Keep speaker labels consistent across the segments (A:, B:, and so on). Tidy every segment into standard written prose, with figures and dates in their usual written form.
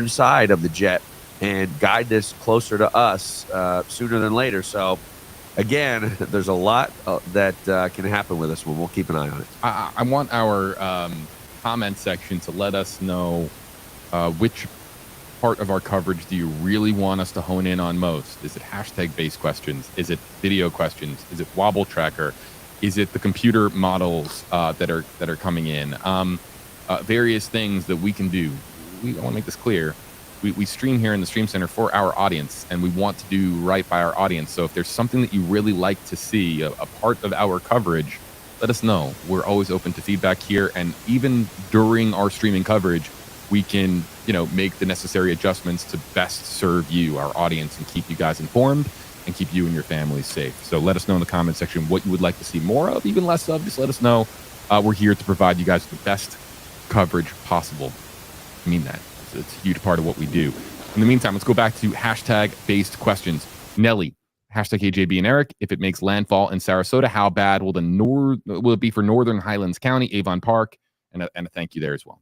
A: side of the jet and guide this closer to us sooner than later. So again, there's a lot that can happen with this one. We'll keep an eye on it.
B: I want our comment section to let us know which part of our coverage do you really want us to hone in on most? Is it hashtag-based questions? Is it video questions? Is it wobble tracker? Is it the computer models that are coming in? Various things that we can do. I want to make this clear. We stream here in the Stream Center for our audience, and we want to do right by our audience. So if there's something that you really like to see, a part of our coverage, let us know. We're always open to feedback here, and even during our streaming coverage, we can, make the necessary adjustments to best serve you, our audience, and keep you guys informed and keep you and your families safe. So let us know in the comment section what you would like to see more of, even less of. Just let us know. We're here to provide you guys the best coverage possible. I mean that. It's a huge part of what we do. In the meantime, let's go back to hashtag-based questions. Nelly, hashtag AJB and Eric, if it makes landfall in Sarasota, how bad will it be for Northern Highlands County, Avon Park? And a thank you there as well.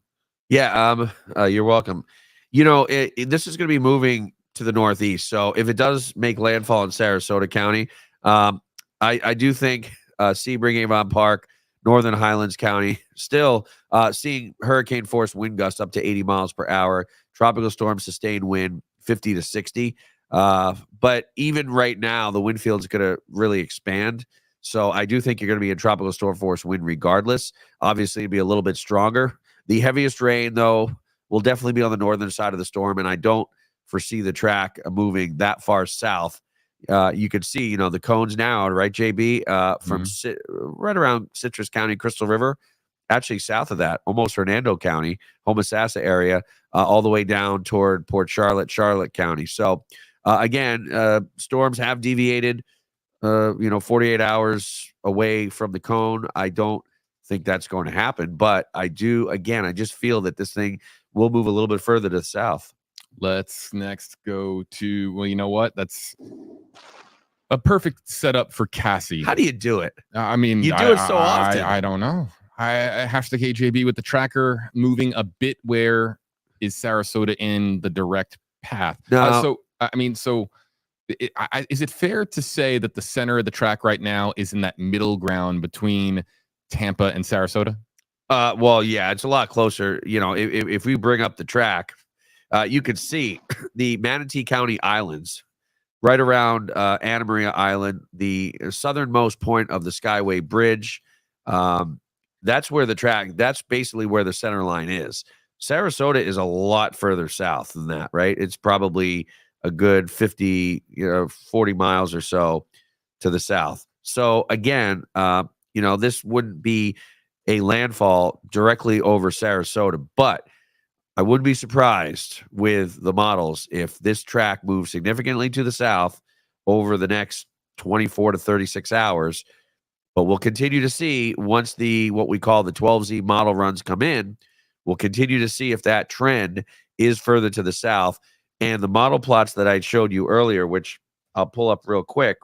A: Yeah, you're welcome. This is going to be moving to the northeast. So if it does make landfall in Sarasota County, I do think Sebring, Avon Park, Northern Highlands County, still seeing hurricane force wind gusts up to 80 miles per hour, tropical storm sustained wind 50 to 60. But even right now, the wind field is going to really expand. So I do think you're going to be in tropical storm force wind regardless. Obviously, it'll be a little bit stronger. The heaviest rain, though, will definitely be on the northern side of the storm, and I don't foresee the track moving that far south. You could see, the cones now, right, JB, from right around Citrus County, Crystal River, actually south of that, almost Hernando County, Homosassa area, all the way down toward Port Charlotte, Charlotte County. So, again, storms have deviated, 48 hours away from the cone. I don't think that's going to happen, but I just feel that this thing will move a little bit further to the south.
B: Let's next go to, well, you know what? That's a perfect setup for Cassie.
A: How do you do it?
B: I mean,
A: you do it so often.
B: I don't know. I hashtag AJB with the tracker moving a bit. Where is Sarasota in the direct path?
A: No.
B: Is it fair to say that the center of the track right now is in that middle ground between Tampa and Sarasota?
A: Well, yeah, it's a lot closer. If we bring up the track, you could see the Manatee County Islands right around Anna Maria Island, the southernmost point of the Skyway Bridge. That's where that's basically where the center line is. Sarasota is a lot further south than that, right? It's probably a good 50, 40 miles or so to the south. So again, this wouldn't be a landfall directly over Sarasota, but I wouldn't be surprised with the models if this track moves significantly to the south over the next 24 to 36 hours. But we'll continue to see once what we call the 12Z model runs come in. We'll continue to see if that trend is further to the south. And the model plots that I showed you earlier, which I'll pull up real quick,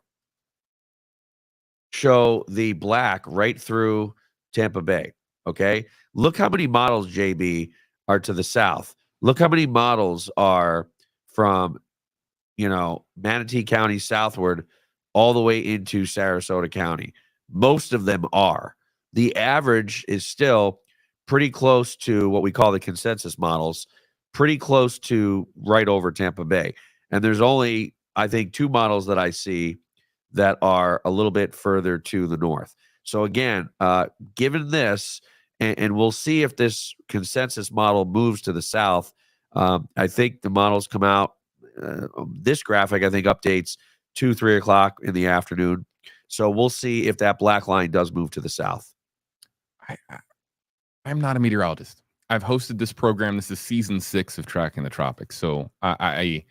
A: show the black right through Tampa Bay. Okay. Look how many models, JB, are to the south. Look how many models are from, Manatee County southward all the way into Sarasota County. Most of them are. The average is still pretty close to what we call the consensus models, pretty close to right over Tampa Bay. And there's only, I think, 2 models that I see that are a little bit further to the north. So again, given this, and we'll see if this consensus model moves to the south. I think the models come out. This graphic, I think, updates 2-3 o'clock in the afternoon. So we'll see if that black line does move to the south.
B: I'm not a meteorologist. I've hosted this program. This is season 6 of Tracking the Tropics. So I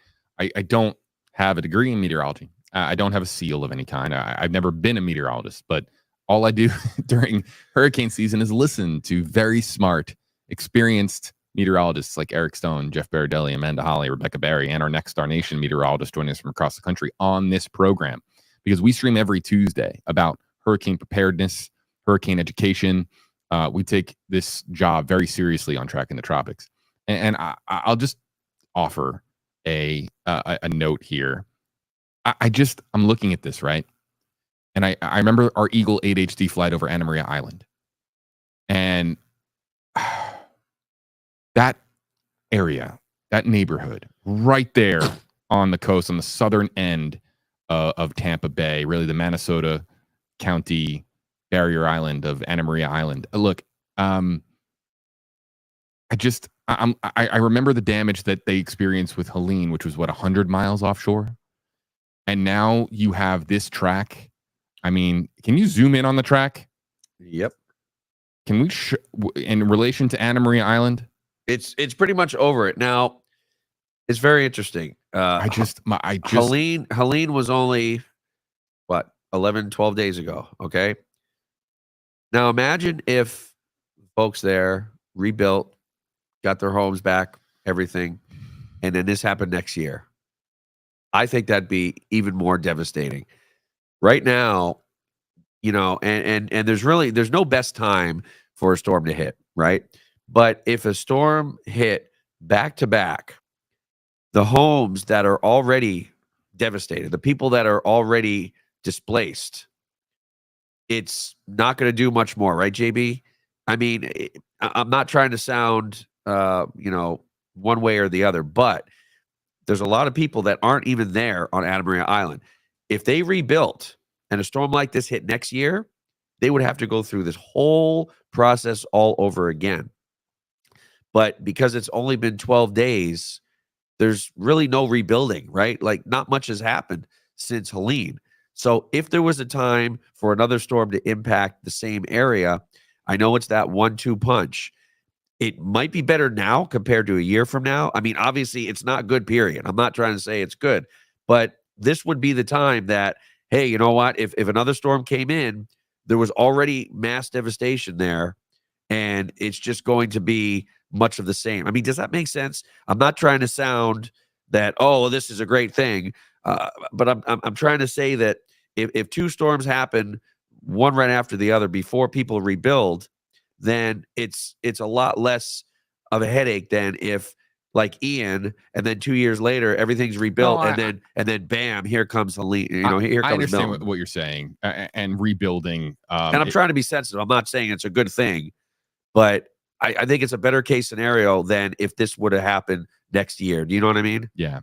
B: don't have a degree in meteorology. I don't have a seal of any kind. I've never been a meteorologist, but all I do during hurricane season is listen to very smart, experienced meteorologists like Eric Stone, Jeff Baradelli, Amanda Holly, Rebecca Barry, and our next Star Nation meteorologist joining us from across the country on this program, because we stream every Tuesday about hurricane preparedness, hurricane education. We take this job very seriously on Tracking the Tropics. And I'll just offer a note here. I'm looking at this, right? And I remember our Eagle 8HD flight over Anna Maria Island. And that area, that neighborhood, right there on the coast, on the southern end of Tampa Bay, really the Minnesota County barrier island of Anna Maria Island. Look, I remember the damage that they experienced with Helene, which was 100 miles offshore. And now you have this track. I mean, can you zoom in on the track?
A: Yep.
B: Can we, in relation to Anna Maria Island?
A: It's pretty much over it now. It's very interesting. Helene was only 11, 12 days ago. Okay. Now imagine if folks there rebuilt, got their homes back, everything, and then this happened next year. I think that'd be even more devastating. Right now, and there's no best time for a storm to hit, right? But if a storm hit back to back, the homes that are already devastated, the people that are already displaced, it's not going to do much more, right, JB? I mean, I'm not trying to sound, one way or the other, but there's a lot of people that aren't even there on Anna Maria Island. If they rebuilt and a storm like this hit next year, they would have to go through this whole process all over again. But because it's only been 12 days, there's really no rebuilding, right? Like not much has happened since Helene. So if there was a time for another storm to impact the same area, I know it's that 1-2 punch. It might be better now compared to a year from now. I mean, obviously it's not good, period. I'm not trying to say it's good, but this would be the time that, hey, you know what? If another storm came in, there was already mass devastation there, and it's just going to be much of the same. I mean, does that make sense? I'm not trying to sound that, oh, this is a great thing, but I'm trying to say that if two storms happen, one right after the other, before people rebuild, then it's a lot less of a headache than if like Ian, and then 2 years later everything's rebuilt, and then bam, here comes Helene. Here comes Milton.
B: I understand what you're saying, and rebuilding.
A: And I'm trying to be sensitive. I'm not saying it's a good thing, but I think it's a better case scenario than if this would have happened next year. Do you know what I mean?
B: Yeah.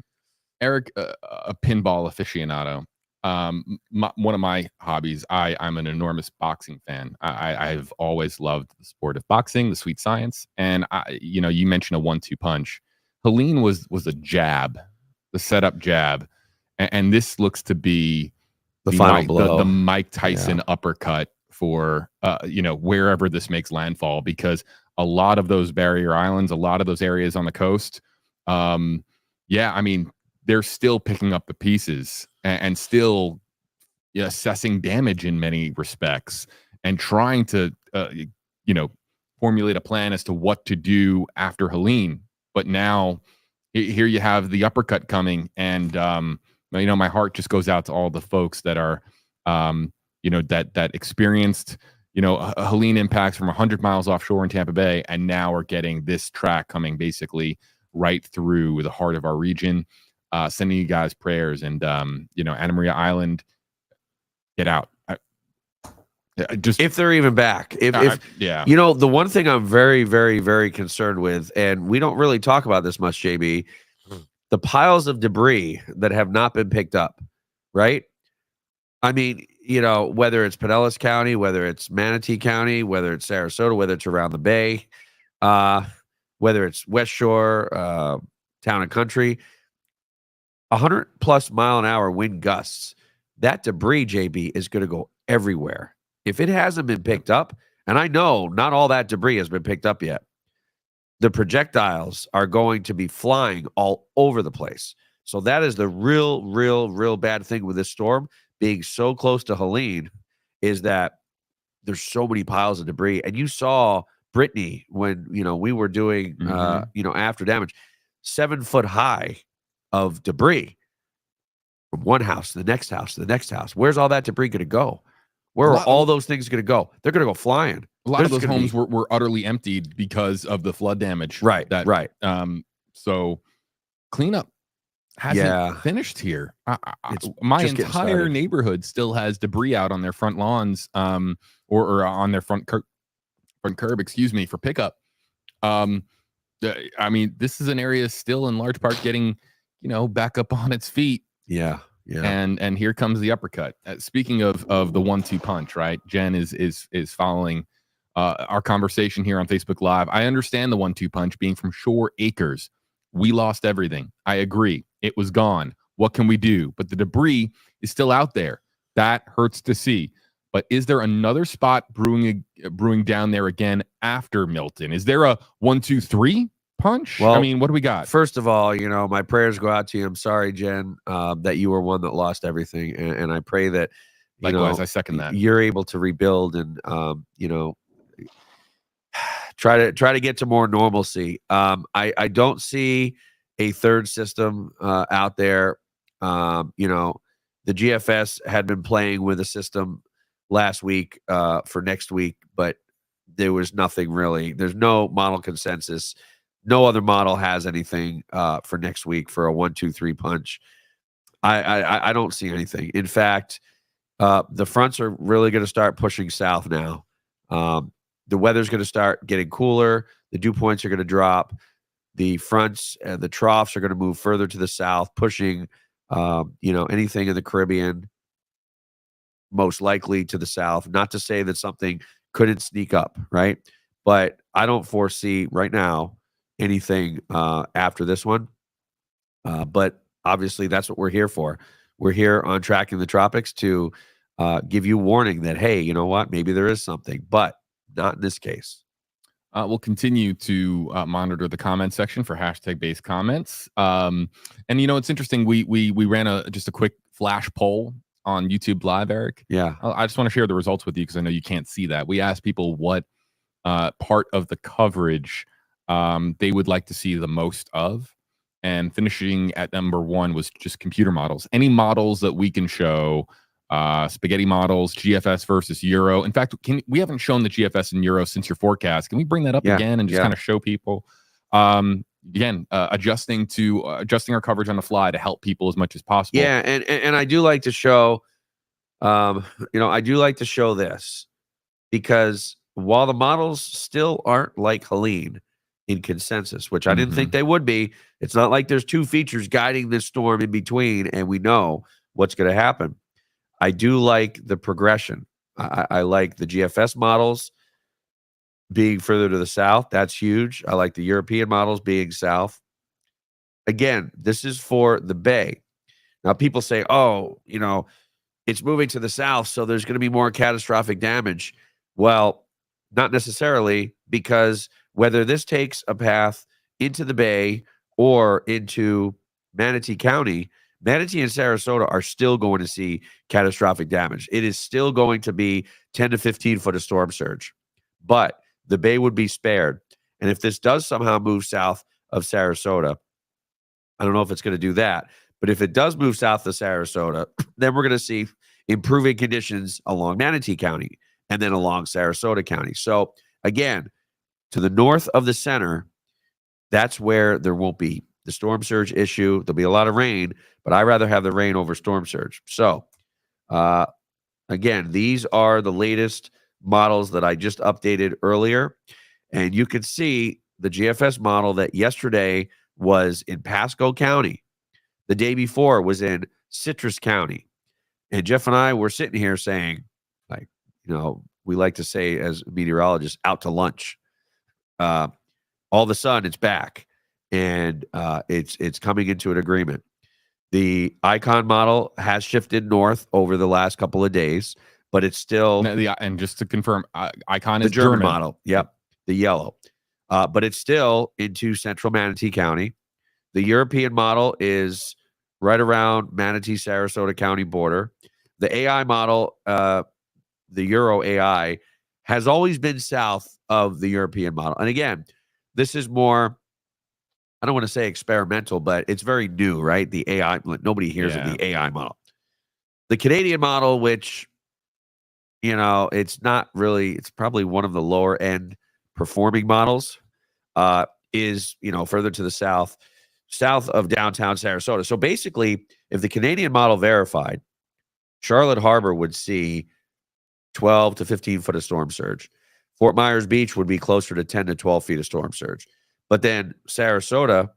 B: Eric, a pinball aficionado. One of my hobbies, I'm an enormous boxing fan. I've always loved the sport of boxing, the sweet science. And you mentioned a 1-2 punch. Helene was a jab, the setup jab. And this looks to be
A: the final blow,
B: the Mike Tyson uppercut for, wherever this makes landfall, because a lot of those barrier islands, a lot of those areas on the coast, I mean, they're still picking up the pieces and still assessing damage in many respects and trying to, formulate a plan as to what to do after Helene. But now here you have the uppercut coming, and, my heart just goes out to all the folks that are, that experienced, Helene impacts from 100 miles offshore in Tampa Bay, and now are getting this track coming basically right through the heart of our region. Sending you guys prayers, and Anna Maria Island, get out. Just
A: if they're even back. The one thing I'm very, very, very concerned with, and we don't really talk about this much, JB, the piles of debris that have not been picked up, right? I mean, whether it's Pinellas County, whether it's Manatee County, whether it's Sarasota, whether it's around the Bay, whether it's West Shore, Town and Country, 100+ mile an hour wind gusts, that debris, JB, is going to go everywhere. If it hasn't been picked up, and I know not all that debris has been picked up yet, the projectiles are going to be flying all over the place. So that is the real bad thing with this storm being so close to Helene, is that there's so many piles of debris. And you saw Brittany when, we were doing, after damage, 7 foot high of debris from one house to the next house to the next house. Where's all that debris going to go? Where are all those things going to go? They're going to go flying.
B: A lot of those homes were utterly emptied because of the flood damage.
A: Right.
B: So cleanup hasn't
A: Yeah.
B: finished here.
A: It's
B: My
A: just getting
B: entire
A: started.
B: neighborhood still has debris out on their front lawns, or on their front curb, excuse me, for pickup. I mean, this is an area still in large part getting, back up on its feet.
A: Yeah.
B: And here comes the uppercut. Speaking of the 1-2 punch, right? Jen is following our conversation here on Facebook Live. I understand the 1-2 punch being from Shore Acres. We lost everything. I agree. It was gone. What can we do? But the debris is still out there. That hurts to see. But is there another spot brewing down there again after Milton? Is there a 1-2-3 punch?
A: Well,
B: I mean, what do we got?
A: First of all, my prayers go out to you. I'm sorry, Jen, that you were one that lost everything, and I pray that
B: likewise, I second that.
A: You're able to rebuild and try to get to more normalcy. I don't see a third system out there. The GFS had been playing with a system last week for next week, but there was nothing really. There's no model consensus. No other model has anything for next week for a 1-2-3 punch. I don't see anything. In fact, the fronts are really going to start pushing south now. The weather's going to start getting cooler. The dew points are going to drop. The fronts and the troughs are going to move further to the south, pushing, anything in the Caribbean, most likely to the south. Not to say that something couldn't sneak up, right? But I don't foresee right now anything after this one. But obviously, that's what we're here for. We're here on Tracking the Tropics to give you warning that, hey, you know what? Maybe there is something, but not in this case.
B: We'll continue to monitor the comment section for hashtag-based comments. And it's interesting. We ran just a quick flash poll on YouTube Live, Eric.
A: Yeah.
B: I just want to share the results with you because I know you can't see that. We asked people what part of the coverage they would like to see the most of. And finishing at number 1 was just computer models. Any models that we can show, spaghetti models, GFS versus Euro. In fact, we haven't shown the GFS and Euro since your forecast. Can we bring that up again and just kind of show people? Again, adjusting our coverage on the fly to help people as much as possible.
A: Yeah, and I do like to show, I do like to show this because while the models still aren't like Helene in consensus, which I didn't think they would be, it's not like there's two features guiding this storm in between, and we know what's going to happen. I do like the progression. I like the GFS models being further to the south. That's huge. I like the European models being south. Again, this is for the Bay. Now, people say, it's moving to the south, so there's going to be more catastrophic damage. Well, not necessarily, because whether this takes a path into the Bay or into Manatee County, Manatee and Sarasota are still going to see catastrophic damage. It is still going to be 10 to 15 foot of storm surge, but the Bay would be spared. And if this does somehow move south of Sarasota, I don't know if it's going to do that, but if it does move south of Sarasota, then we're going to see improving conditions along Manatee County and then along Sarasota County. So again, to the north of the center, that's where there won't be the storm surge issue. There'll be a lot of rain, but I'd rather have the rain over storm surge. So, again, these are the latest models that I just updated earlier. And you can see the GFS model that yesterday was in Pasco County. The day before was in Citrus County. And Jeff and I were sitting here saying, we like to say as meteorologists, out to lunch. All of a sudden, it's back. And it's coming into an agreement. The Icon model has shifted north over the last couple of days, but it's still
B: and just to confirm, Icon
A: the
B: is
A: German model. Yep, the yellow, but it's still into central Manatee County. The European model is right around Manatee Sarasota County border. The AI model, the Euro AI, has always been south of the European model. And again, this is more, I don't want to say experimental, but it's very new, right? The AI, nobody hears of the AI model. The Canadian model, which, it's not really, it's probably one of the lower end performing models, is, further to the south. south of downtown Sarasota. So basically, if the Canadian model verified, Charlotte Harbor would see 12 to 15 foot of storm surge. Fort Myers Beach would be closer to 10 to 12 feet of storm surge. But then Sarasota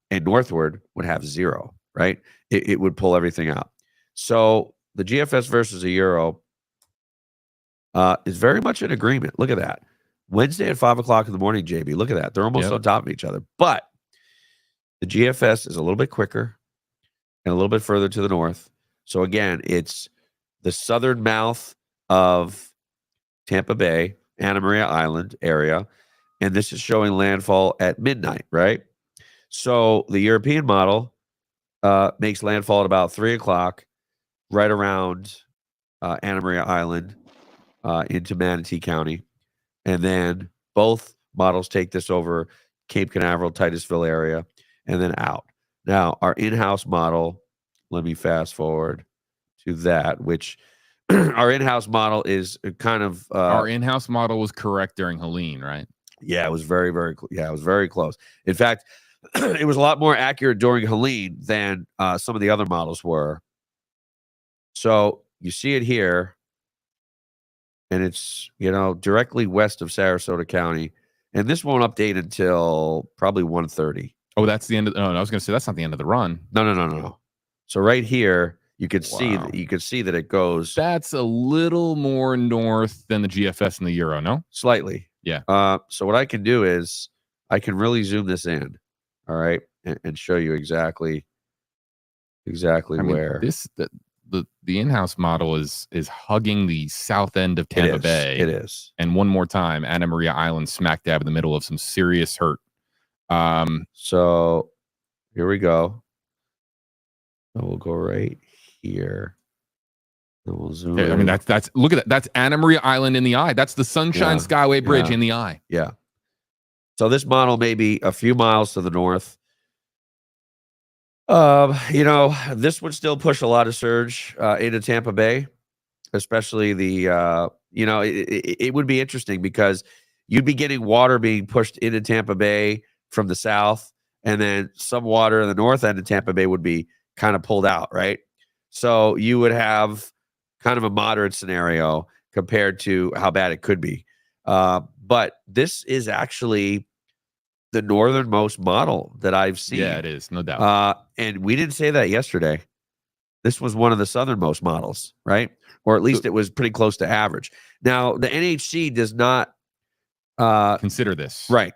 A: and northward would have 0, right? It would pull everything out. So the GFS versus a Euro is very much in agreement. Look at that. Wednesday at 5 o'clock in the morning, JB. Look at that. They're almost on top of each other. But the GFS is a little bit quicker and a little bit further to the north. So again, it's the southern mouth of Tampa Bay, Anna Maria Island area. And this is showing landfall at midnight, right? So the European model makes landfall at about 3 o'clock, right around Anna Maria Island into Manatee County. And then both models take this over Cape Canaveral, Titusville area, and then out. Now, our in-house model, let me fast forward to that, which our in-house model is kind of...
B: our in-house model was correct during Helene, right?
A: Yeah, it was very, very... Yeah, it was very close. In fact, it was a lot more accurate during Helene than some of the other models were. So you see it here. And it's, directly west of Sarasota County. And this won't update until probably 1:30.
B: Oh, that's the end of... No, I was going to say that's not the end of the run.
A: No. So right here, you could see that it goes...
B: That's a little more north than the GFS and the Euro, no?
A: Slightly.
B: Yeah.
A: So what I can do is I can really zoom this in, all right, and show you exactly where...
B: The in-house model is hugging the south end of Tampa Bay.
A: It is.
B: And one more time, Anna Maria Island smack dab in the middle of some serious hurt.
A: So here we go. And we'll go right here. And we'll zoom in.
B: I mean, that's look at that. That's Anna Maria Island in the eye. That's the Sunshine Skyway Bridge in the eye.
A: Yeah. So this model may be a few miles to the north. This would still push a lot of surge into Tampa Bay, especially it would be interesting because you'd be getting water being pushed into Tampa Bay from the south, and then some water in the north end of Tampa Bay would be kind of pulled out, right? So you would have kind of a moderate scenario compared to how bad it could be. But this is actually the northernmost model that I've seen.
B: Yeah, it is, no doubt.
A: And we didn't say that yesterday. This was one of the southernmost models, right? Or at least it was pretty close to average. Now, the NHC does not
B: consider this.
A: Right.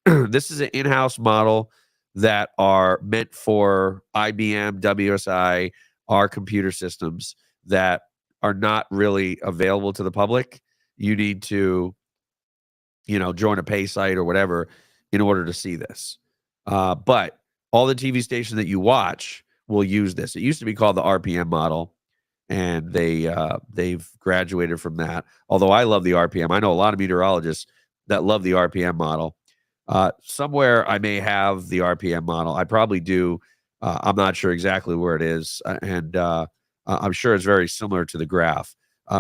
A: This is an in-house model that are meant for IBM, WSI, our computer systems that are not really available to the public. You need to, join a pay site or whatever in order to see this. But all the TV stations that you watch will use this. It used to be called the RPM model, and they've graduated from that. Although I love the RPM. I know a lot of meteorologists that love the RPM model. Somewhere I may have the RPM model. I probably do. I'm not sure exactly where it is. And I'm sure it's very similar to the graph.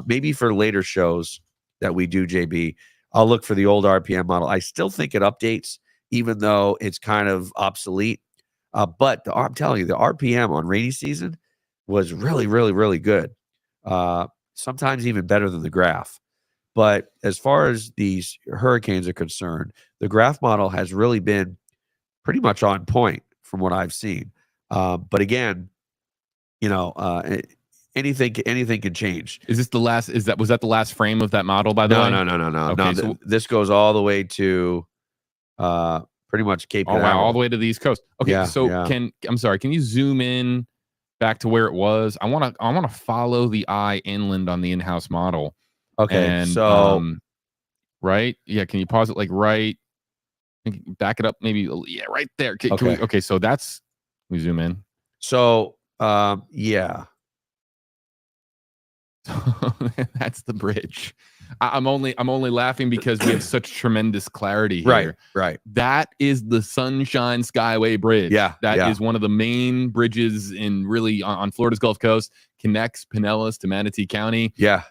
A: Maybe for later shows that we do, JB, I'll look for the old RPM model. I still think it updates, even though it's kind of obsolete. But I'm telling you, the RPM on rainy season was really, really, really good. Sometimes even better than the graph. But as far as these hurricanes are concerned, the graph model has really been pretty much on point from what I've seen. But again, anything can change.
B: Is this the last? Was that the last frame of that model? By the way,
A: no.
B: Okay,
A: No, this goes all the way to pretty much Cape Canaveral.
B: Oh wow, all the way to the East Coast. Okay, can you zoom in back to where it was? I want to follow the eye inland on the in-house model.
A: Okay,
B: and,
A: so
B: right, yeah. Can you pause it right? Back it up, maybe. Yeah, right there. Okay, so that's. We zoom in.
A: So yeah.
B: That's the bridge. I'm only laughing because we have such tremendous clarity here.
A: Right.
B: That is the Sunshine Skyway Bridge.
A: Yeah.
B: That is one of the main bridges on Florida's Gulf Coast, connects Pinellas to Manatee County.
A: Yeah.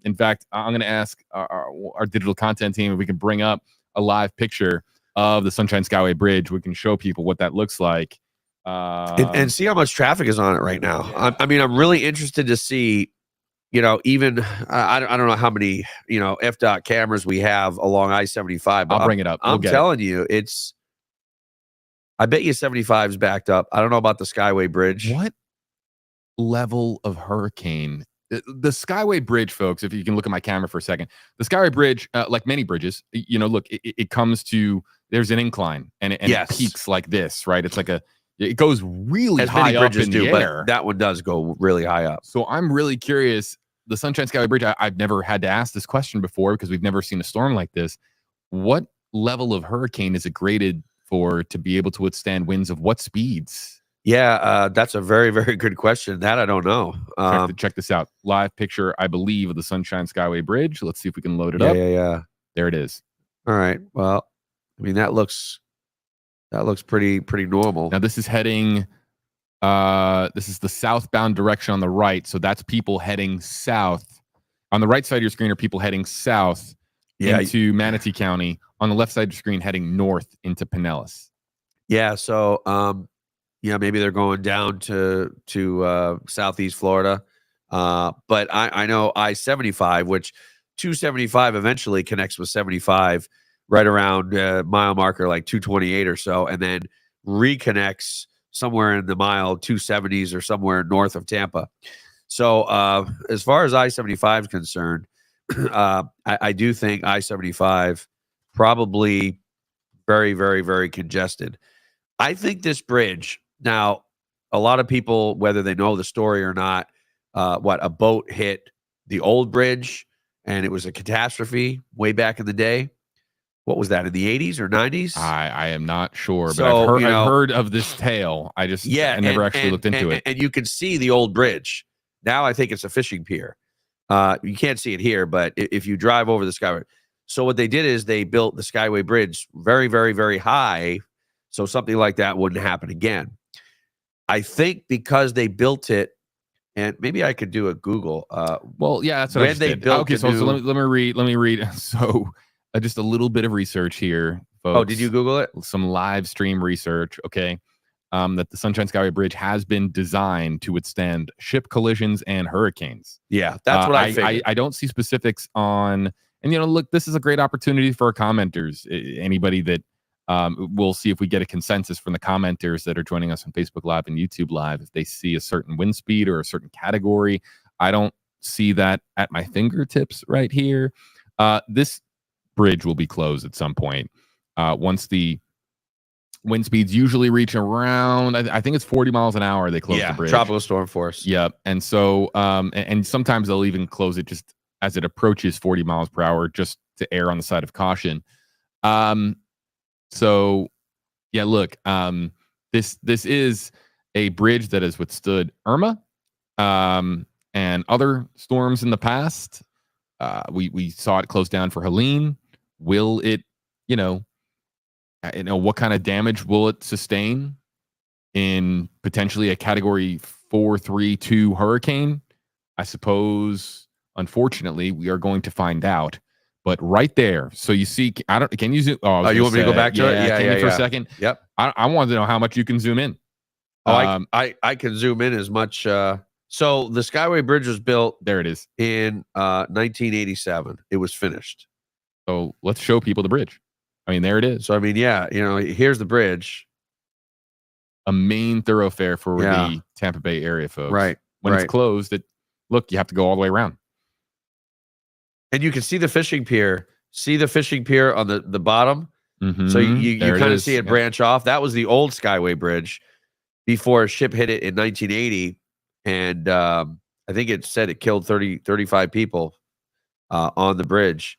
B: In fact, I'm going to ask our digital content team if we can bring up a live picture of the Sunshine Skyway Bridge. We can show people what that looks like.
A: And see how much traffic is on it right now.
B: Yeah.
A: I mean, I'm really interested to see, even I don't know how many, FDOT cameras we have along I-75. But
B: I'll bring it up.
A: I'm telling you, I bet you 75 is backed up. I don't know about the Skyway Bridge.
B: What level of hurricane? The Skyway Bridge, folks, if you can look at my camera for a second, the Skyway Bridge, like many bridges, look, it comes to, there's an incline and it peaks like this, right? It's like it goes really high up in the air.
A: But that one does go really high up.
B: So I'm really curious. The Sunshine Skyway Bridge, I've never had to ask this question before because we've never seen a storm like this. What level of hurricane is it graded for to be able to withstand winds of what speeds?
A: Yeah, that's a very, very good question. That I don't know.
B: Check this out. Live picture, I believe, of the Sunshine Skyway Bridge. Let's see if we can load it up.
A: Yeah.
B: There it is.
A: All right. Well, I mean, that looks pretty normal.
B: Now this is heading. This is the southbound direction on the right. So that's people heading south. On the right side of your screen are people heading south into Manatee County. On the left side of your screen, heading north into Pinellas.
A: Yeah. So, maybe they're going down to Southeast Florida. But I know I-75, which 275 eventually connects with 75 right around mile marker like 228 or so, and then reconnects somewhere in the mile 270s or somewhere north of Tampa. So as far as I-75 is concerned, I do think I-75 probably very, very, very congested. I think this bridge, now, a lot of people, whether they know the story or not, a boat hit the old bridge and it was a catastrophe way back in the day. What was that, in the 80s or 90s?
B: I am not sure, but so, I've heard of this tale. I never actually looked into it.
A: And you can see the old bridge. Now I think it's a fishing pier. You can't see it here, but if you drive over the Skyway. So what they did is they built the Skyway Bridge very, very, very high, so something like that wouldn't happen again. I think because they built it, and maybe I could do a Google.
B: Well, yeah, that's what I did. Okay, so let me read. So just a little bit of research here, folks.
A: Oh, did you Google it?
B: Some live stream research, okay, that the Sunshine Skyway Bridge has been designed to withstand ship collisions and hurricanes.
A: Yeah, that's what I figured.
B: I don't see specifics on, and look, this is a great opportunity for our commenters. Anybody that we'll see if we get a consensus from the commenters that are joining us on Facebook Live and YouTube Live. If they see a certain wind speed or a certain category, I don't see that at my fingertips right here. This bridge will be closed at some point. Once the wind speeds usually reach around, I think it's 40 miles an hour, they close the bridge.
A: Tropical storm force.
B: Yep. And so, and sometimes they'll even close it just as it approaches 40 miles per hour, just to err on the side of caution. So, yeah, look, this is a bridge that has withstood Irma and other storms in the past. We saw it close down for Helene. Will it, what kind of damage will it sustain in potentially a Category 4, 3, 2 hurricane? I suppose, unfortunately, we are going to find out. But right there, so you see, can you zoom?
A: Oh, you want me to go back to it? Yeah,
B: for a second.
A: Yep.
B: I wanted to know how much you can zoom in.
A: I can zoom in as much. So the Skyway Bridge was built.
B: There it is.
A: In 1987. It was finished.
B: So let's show people the bridge. I mean, there it is.
A: So I mean, here's the bridge.
B: A main thoroughfare for the Tampa Bay area, folks.
A: Right.
B: When it's closed, you have to go all the way around.
A: And you can see the fishing pier. See the fishing pier on the bottom? Mm-hmm. So you kind of see it branch off. That was the old Skyway Bridge before a ship hit it in 1980. And I think it said it killed 35 people on the bridge.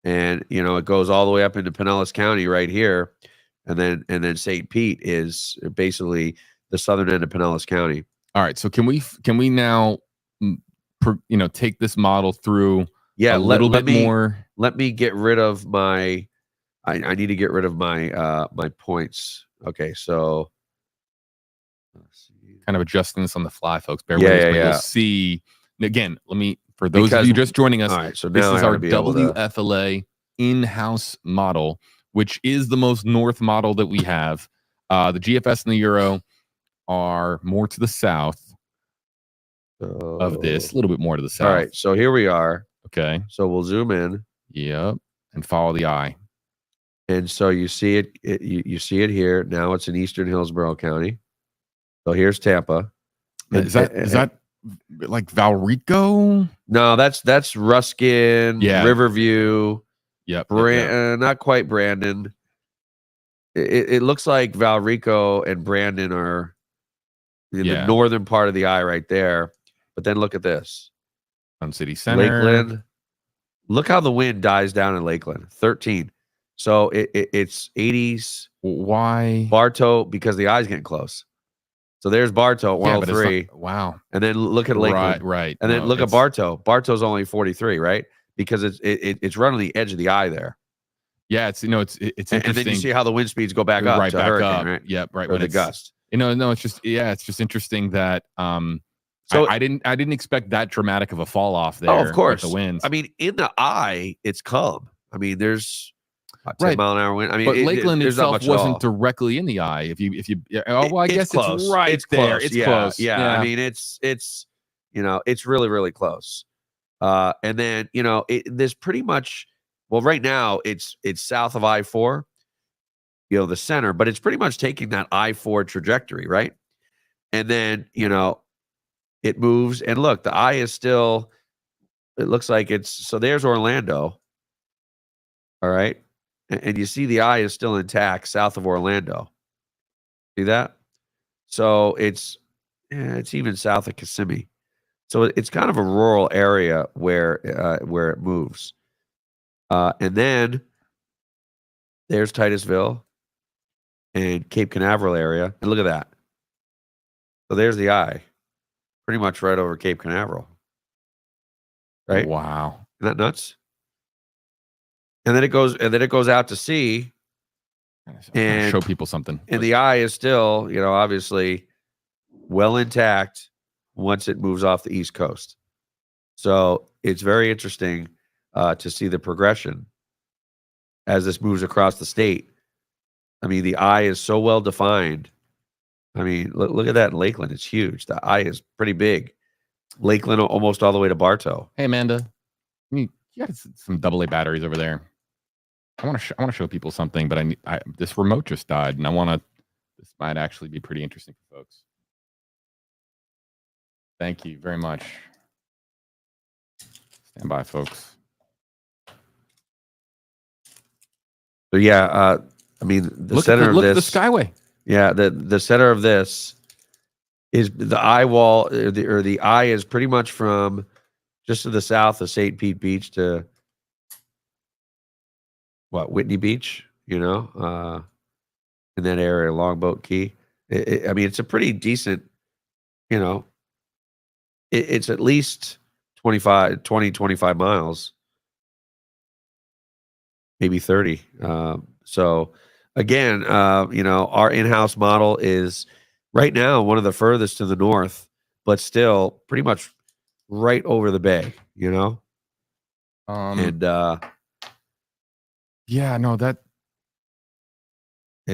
A: And, it goes all the way up into Pinellas County right here. And then St. Pete is basically the southern end of Pinellas County.
B: All right. So can we now, take this model through a little bit more?
A: Let me get rid of my, I need to get rid of my, my points. Okay. So
B: let's see. Kind of adjusting this on the fly, folks. Bear with us, but you'll see again, for those of you just joining us,
A: all right, so
B: this is our WFLA in-house model, which is the most north model that we have. The GFS and the Euro are more to the south of this, a little bit more to the south.
A: All right, so here we are.
B: Okay.
A: So we'll zoom in.
B: Yep. And follow the eye.
A: And so you see it, you see it here. Now it's in eastern Hillsborough County. So here's Tampa.
B: Is that like Valrico?
A: No, that's Ruskin, Riverview.
B: Yep.
A: Not quite Brandon. It looks like Valrico and Brandon are in the northern part of the eye right there. But then look at this.
B: Sun City Center.
A: Lakeland. Look how the wind dies down in Lakeland. 13. So it's 80s.
B: Why?
A: Bartow, because the eye's getting close. So there's Bartow at 103.
B: Wow.
A: And then look at Lakeland.
B: Right.
A: And then look at Bartow. Bartow's only 43, right? Because it's right on the edge of the eye there.
B: Yeah, it's interesting.
A: And then you see how the wind speeds go back up.
B: Right,
A: to
B: back
A: hurricane,
B: up.
A: Right?
B: Yep, right.
A: Or the gust.
B: No, it's just interesting that so I didn't expect that dramatic of a fall off there.
A: Oh, of course.
B: With the winds.
A: I mean, in the eye, it's calm. I mean, there's 10
B: right.
A: mile an hour wind. I mean,
B: but Lakeland itself wasn't
A: directly
B: in the eye. If you, I guess
A: close.
B: it's right
A: it's
B: there.
A: Close.
B: It's close.
A: Yeah. I mean, it's it's really, really close. And then there's pretty much right now it's south of I-4, the center, but it's pretty much taking that I-4 trajectory, right? And then it moves, and look, the eye is still. It looks like so. There's Orlando. All right. And you see the eye is still intact south of Orlando. See that? So it's even south of Kissimmee. So it's kind of a rural area where it moves. And then there's Titusville and Cape Canaveral area. And look at that. So there's the eye. Pretty much right over Cape Canaveral. Right?
B: Wow.
A: Isn't that nuts? And then it goes out to sea, and
B: show people something.
A: And the eye is still, obviously well intact once it moves off the East Coast. So it's very interesting to see the progression as this moves across the state. I mean, the eye is so well defined. I mean, look at that in Lakeland. It's huge. The eye is pretty big. Lakeland almost all the way to Bartow.
B: Hey, Amanda, you got some AA batteries over there. I want to show people something, but this remote just died, and this might actually be pretty interesting for folks. Thank you very much. Stand by, folks.
A: So yeah, I mean, the center of this.
B: Look at the Skyway.
A: Yeah, the center of this is the eye wall, or the eye is pretty much from just to the south of St. Pete Beach to Whitney Beach, in that area, Longboat Key. I mean, it's a pretty decent, it's at least 25 miles, maybe 30. So again, our in-house model is right now one of the furthest to the north, but still pretty much right over the bay, and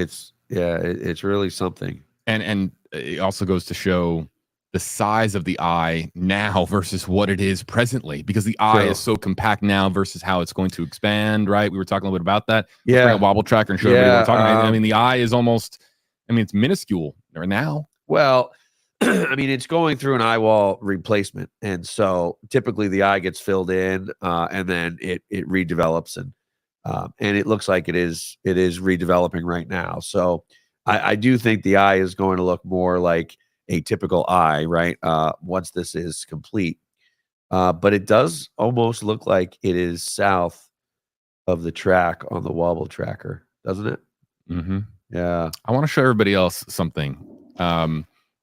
A: it's really something.
B: And it also goes to show the size of the eye now versus what it is presently, because the eye is so compact now versus how it's going to expand, right? We were talking a little bit about that.
A: Yeah.
B: Bring a wobble tracker and show everybody what we're talking about. I mean, the eye is almost, it's minuscule now.
A: Well, I mean, it's going through an eye wall replacement. And so typically the eye gets filled in and then it redevelops, and it looks like it is redeveloping right now. So I do think the eye is going to look more like a typical eye, right? Once this is complete. But it does almost look like it is south of the track on the wobble tracker, doesn't it?
B: Mm-hmm.
A: Yeah.
B: I want to show everybody else something.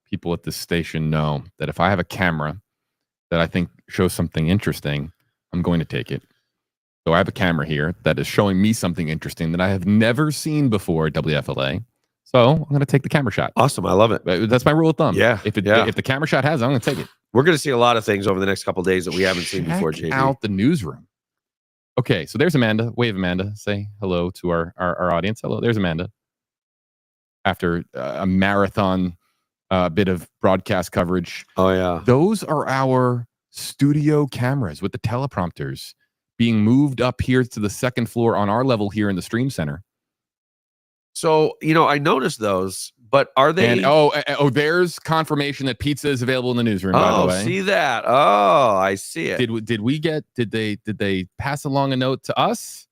B: People at this station know that if I have a camera that I think shows something interesting, I'm going to take it. So I have a camera here that is showing me something interesting that I have never seen before at WFLA. So I'm going to take the camera shot.
A: Awesome. I love it.
B: That's my rule of thumb.
A: Yeah.
B: If the camera shot has it, I'm going to take it.
A: We're going to see a lot of things over the next couple of days that we haven't seen before, JD.
B: Check out the newsroom. Okay. So there's Amanda. Wave, Amanda. Say hello to our audience. Hello. There's Amanda. After a marathon bit of broadcast coverage.
A: Oh yeah.
B: Those are our studio cameras with the teleprompters being moved up here to the second floor on our level here in the stream center.
A: So, I noticed those, but are they?
B: And there's confirmation that pizza is available in the newsroom. By the way,
A: see that? Oh, I see it.
B: Did they pass along a note to us?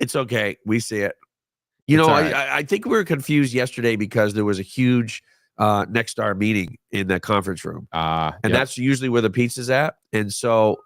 A: It's okay. We see it.
B: Right.
A: I think we were confused yesterday because there was a huge Nexstar meeting in the conference room. And that's usually where the pizza's at. And so,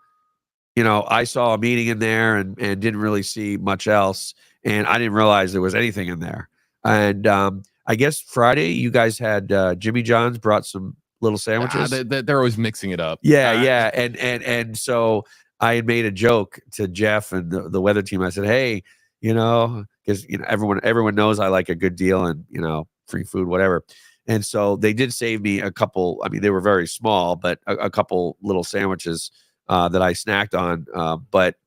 A: I saw a meeting in there and didn't really see much else. And I didn't realize there was anything in there. And I guess Friday you guys had Jimmy John's brought some little sandwiches.
B: They're always mixing it up.
A: Yeah. And so I had made a joke to Jeff and the weather team. I said, hey, because everyone knows I like a good deal and free food, whatever. And so they did save me a couple. I mean, they were very small, but a couple little sandwiches that I snacked on. But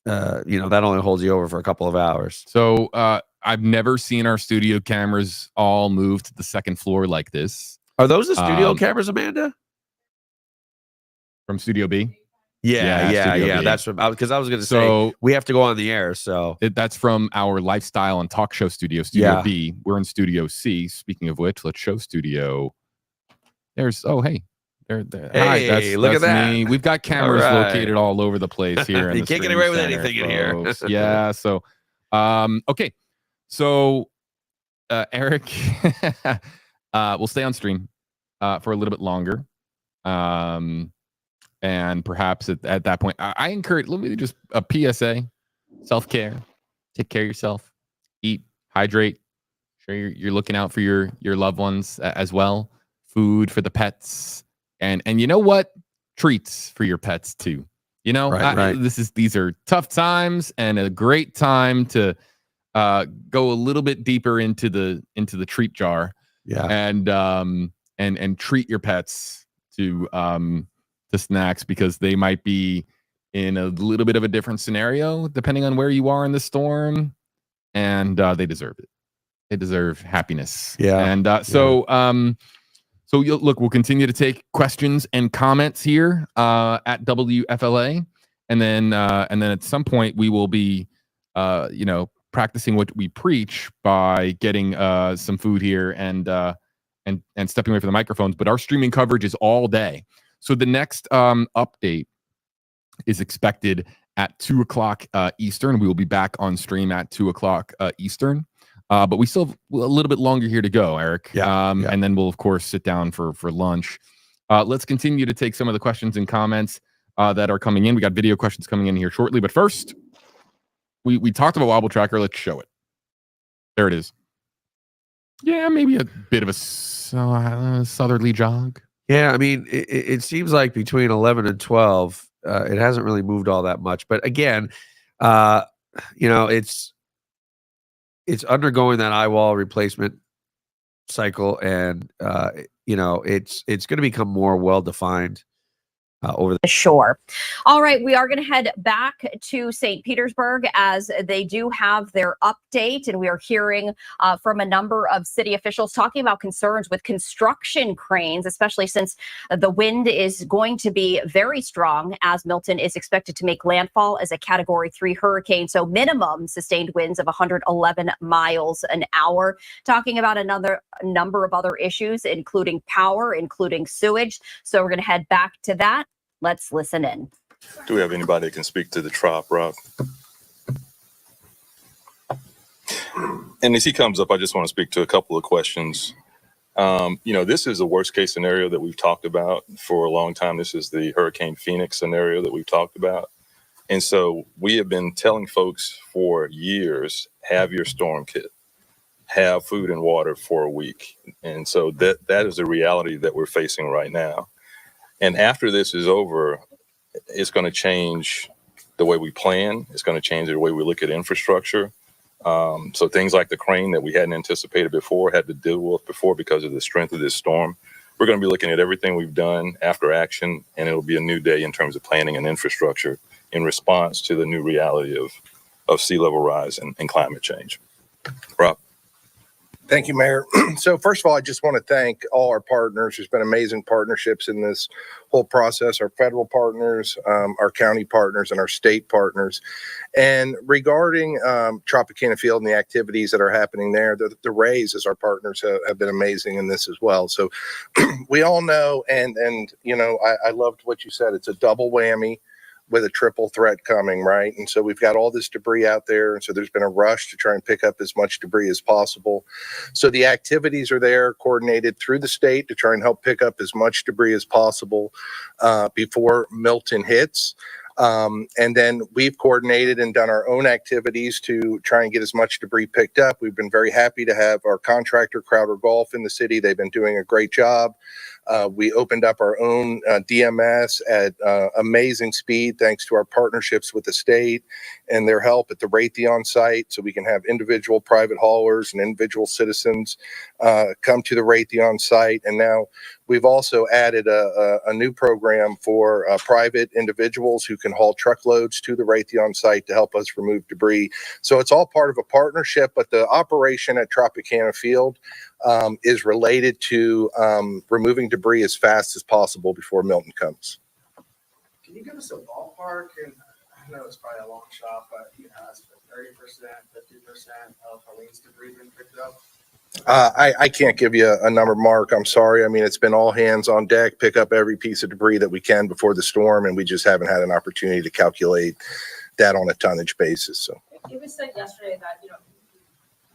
A: that only holds you over for a couple of hours.
B: So I've never seen our studio cameras all move to the second floor like this.
A: Are those the studio cameras, Amanda?
B: From Studio B?
A: Yeah. That's because I was going to say we have to go on the air. So
B: that's from our lifestyle and talk show studio, B. We're in Studio C. Speaking of which, let's show Studio. There's hey. There.
A: Hey,
B: that's
A: look at that.
B: Me. We've got cameras located all over the place here.
A: You can't get away with anything in here.
B: Yeah. So, okay. So, Eric, we'll stay on stream for a little bit longer. And perhaps at that point, I encourage, let me just a PSA, self-care, take care of yourself, eat, hydrate, sure you're looking out for your loved ones as well, food for the pets, and you know what? Treats for your pets too.
A: Right.
B: These are tough times and a great time to go a little bit deeper into the treat jar.
A: Yeah.
B: And treat your pets to snacks because they might be in a little bit of a different scenario depending on where you are in the storm, and they deserve it. They deserve happiness.
A: Yeah.
B: And so look, we'll continue to take questions and comments here at WFLA, and then at some point we will be practicing what we preach by getting some food here and stepping away from the microphones. But our streaming coverage is all day. So the next update is expected at 2:00 Eastern. We will be back on stream at 2:00 Eastern. But we still have a little bit longer here to go, Eric.
A: Yeah.
B: And then we'll, of course, sit down for lunch. Let's continue to take some of the questions and comments that are coming in. We got video questions coming in here shortly. But first, we talked about Wobble Tracker. Let's show it. There it is. Yeah, maybe a bit of a southerly jog.
A: Yeah, I mean, it seems like between 11 and 12, it hasn't really moved all that much. But again, it's undergoing that eye wall replacement cycle, and it's going to become more well defined over the
C: shore. All right, we are going to head back to St. Petersburg as they do have their update, and we are hearing from a number of city officials talking about concerns with construction cranes, especially since the wind is going to be very strong as Milton is expected to make landfall as a Category 3 hurricane. So minimum sustained winds of 111 miles an hour. Talking about another number of other issues, including power, including sewage. So we're going to head back to that. Let's listen in.
D: Do we have anybody that can speak to the trop, Rob? And as he comes up, I just want to speak to a couple of questions. This is the worst case scenario that we've talked about for a long time. This is the Hurricane Phoenix scenario that we've talked about. And so we have been telling folks for years, have your storm kit, have food and water for a week. And so that is the reality that we're facing right now. And after this is over, it's going to change the way we plan. It's going to change the way we look at infrastructure. So things like the crane that we hadn't anticipated before, had to deal with before because of the strength of this storm. We're going to be looking at everything we've done after action, and it'll be a new day in terms of planning and infrastructure in response to the new reality of sea level rise and climate change. Rob?
E: Thank you, Mayor. So first of all, I just want to thank all our partners. There's been amazing partnerships in this whole process, our federal partners, our county partners, and our state partners. And regarding Tropicana Field and the activities that are happening there, the Rays as our partners have been amazing in this as well. So we all know, and I loved what you said. It's a double whammy with a triple threat coming, right? And so we've got all this debris out there. And so there's been a rush to try and pick up as much debris as possible. So the activities are there coordinated through the state to try and help pick up as much debris as possible before Milton hits. And then we've coordinated and done our own activities to try and get as much debris picked up. We've been very happy to have our contractor, Crowder Golf, in the city. They've been doing a great job. We opened up our own DMS at amazing speed thanks to our partnerships with the state and their help at the Raytheon site, so we can have individual private haulers and individual citizens come to the Raytheon site. And now we've also added a new program for private individuals who can haul truckloads to the Raytheon site to help us remove debris. So it's all part of a partnership, but the operation at Tropicana Field is related to removing debris as fast as possible before Milton comes.
F: Can you give us a ballpark? And I know it's probably a long shot, but you asked for 30%, 50% of Helene's debris been picked up?
E: I can't give you a number, Mark. I'm sorry. I mean, it's been all hands on deck, pick up every piece of debris that we can before the storm, and we just haven't had an opportunity to calculate that on a tonnage basis. So
G: it was said yesterday that,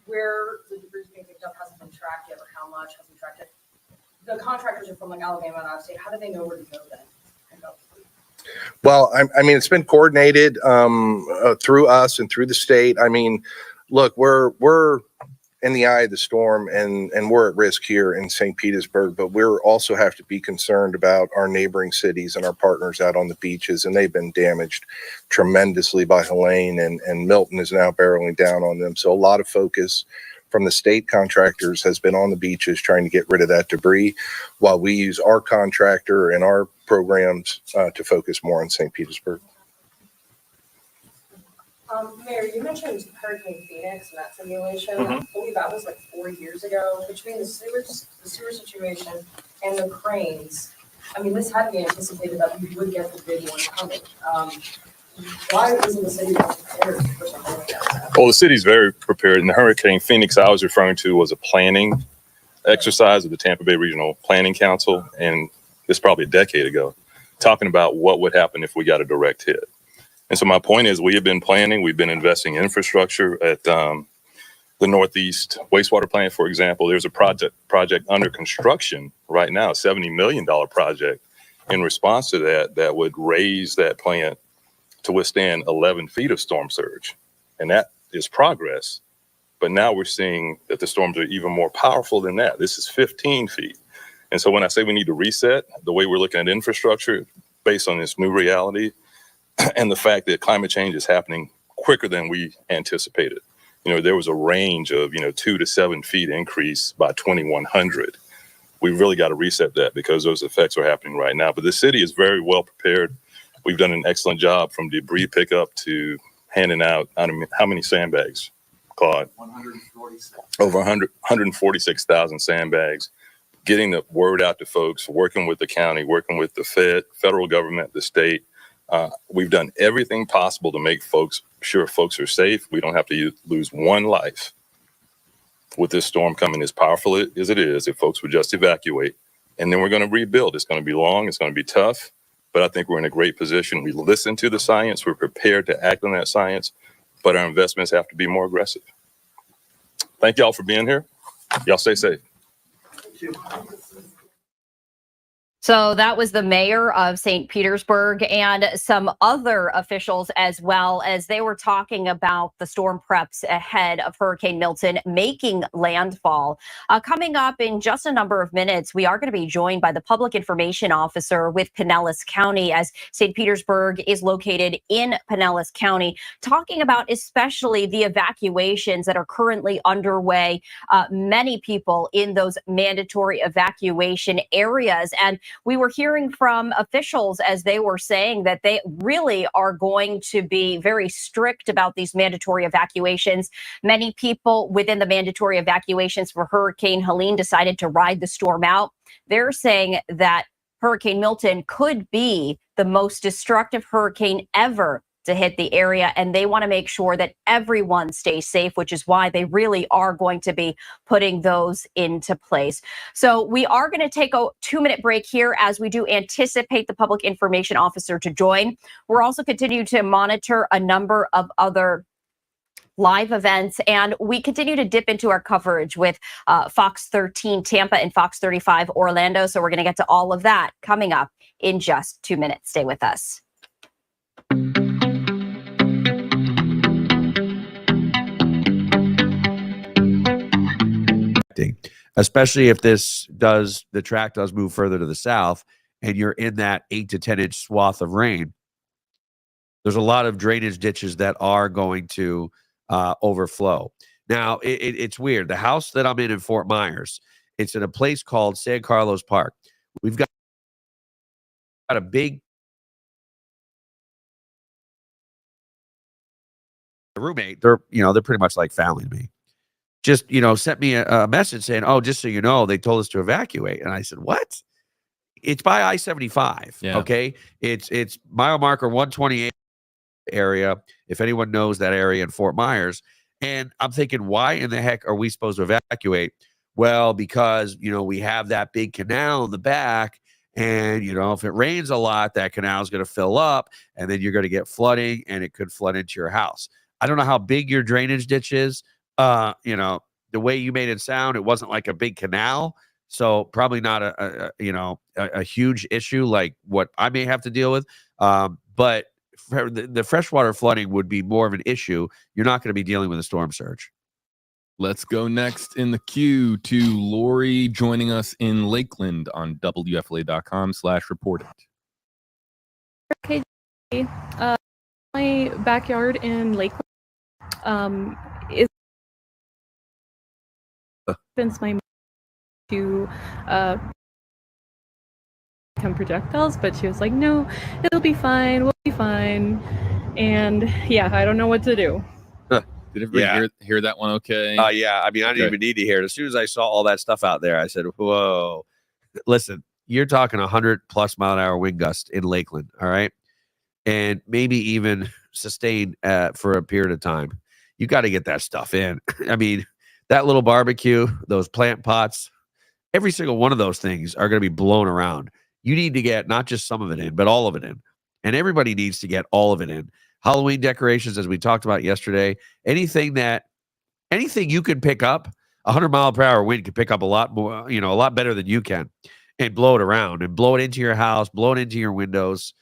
G: where the debris being picked up hasn't been tracked yet, or how much hasn't tracked yet. The contractors are from like Alabama and out of state. How do they know where to go then?
E: Well, I mean, it's been coordinated through us and through the state. I mean, look, we're in the eye of the storm, and we're at risk here in St. Petersburg, but we're also have to be concerned about our neighboring cities and our partners out on the beaches, and they've been damaged tremendously by Helene, and Milton is now barreling down on them. So a lot of focus from the state contractors has been on the beaches trying to get rid of that debris, while we use our contractor and our programs to focus more on St. Petersburg.
G: Mayor, you mentioned Hurricane Phoenix and that simulation. I believe that was like 4 years ago. Between the sewer situation and the cranes, I mean, this had to be anticipated that we would get the big one coming. Why isn't the city prepared for something like that?
D: Well, the city's very prepared. And the Hurricane Phoenix I was referring to was a planning exercise of the Tampa Bay Regional Planning Council, and it's probably a decade ago, talking about what would happen if we got a direct hit. And so my point is, we have been planning, we've been investing in infrastructure at the Northeast wastewater plant, for example. There's a project under construction right now, a $70 million project in response to that would raise that plant to withstand 11 feet of storm surge. And that is progress. But now we're seeing that the storms are even more powerful than that. This is 15 feet. And so when I say we need to reset the way we're looking at infrastructure based on this new reality, and the fact that climate change is happening quicker than we anticipated. There was a range of, 2 to 7 feet increase by 2100. We really got to reset that because those effects are happening right now. But the city is very well prepared. We've done an excellent job from debris pickup to handing out, how many sandbags, Claude?
F: 146.
D: Over 146,000 sandbags, getting the word out to folks, working with the county, working with the federal government, the state. We've done everything possible to make sure folks are safe. We don't have to lose one life with this storm coming as powerful as it is, if folks would just evacuate. And then we're going to rebuild. It's going to be long. It's going to be tough. But I think we're in a great position. We listen to the science. We're prepared to act on that science. But our investments have to be more aggressive. Thank y'all for being here. Y'all stay safe.
F: Thank you.
C: So that was the mayor of St. Petersburg and some other officials as well, as they were talking about the storm preps ahead of Hurricane Milton making landfall. Coming up in just a number of minutes, we are going to be joined by the public information officer with Pinellas County, as St. Petersburg is located in Pinellas County, talking about especially the evacuations that are currently underway. Many people in those mandatory evacuation areas. And we were hearing from officials as they were saying that they really are going to be very strict about these mandatory evacuations. Many people within the mandatory evacuations for Hurricane Helene decided to ride the storm out. They're saying that Hurricane Milton could be the most destructive hurricane ever to hit the area, and they want to make sure that everyone stays safe, which is why they really are going to be putting those into place. So we are going to take a 2-minute break here as we do anticipate the public information officer to join. We're also continuing to monitor a number of other live events, and we continue to dip into our coverage with Fox 13 Tampa and Fox 35 Orlando. So we're going to get to all of that coming up in just 2 minutes. Stay with us.
A: Especially if the track does move further to the south and you're in that 8 to 10 inch swath of rain, there's a lot of drainage ditches that are going to overflow. Now, it's weird. The house that I'm in Fort Myers, it's in a place called San Carlos Park. We've got a big roommate. They're pretty much like family to me. Just, sent me a message saying, oh, just so you know, they told us to evacuate. And I said, what? It's by I-75.
B: Yeah.
A: Okay. It's mile marker 128 area, if anyone knows that area in Fort Myers. And I'm thinking, why in the heck are we supposed to evacuate? Well, because, we have that big canal in the back. And, if it rains a lot, that canal is going to fill up and then you're going to get flooding and it could flood into your house. I don't know how big your drainage ditch is. The way you made it sound, it wasn't like a big canal. So probably not a huge issue like what I may have to deal with. But the freshwater flooding would be more of an issue. You're not going to be dealing with a storm surge.
B: Let's go next in the queue to Lori joining us in Lakeland on WFLA.com/report it.
H: Okay, my backyard in Lakeland is since my to become projectiles, but she was like, no, it'll be fine, we'll be fine. And yeah, I don't know what to do.
B: Did everybody hear that one okay?
A: Yeah. I mean, I didn't even need to hear it. As soon as I saw all that stuff out there, I said, whoa, listen, you're talking 100+ mile an hour wind gust in Lakeland. All right. And maybe even sustained for a period of time. You got to get that stuff in. I mean, that little barbecue, those plant pots, every single one of those things are going to be blown around. You need to get not just some of it in, but all of it in. And everybody needs to get all of it in. Halloween decorations, as we talked about yesterday, anything you can pick up, 100-mile-per-hour wind can pick up a lot more, a lot better than you can, and blow it around and blow it into your house, blow it into your windows.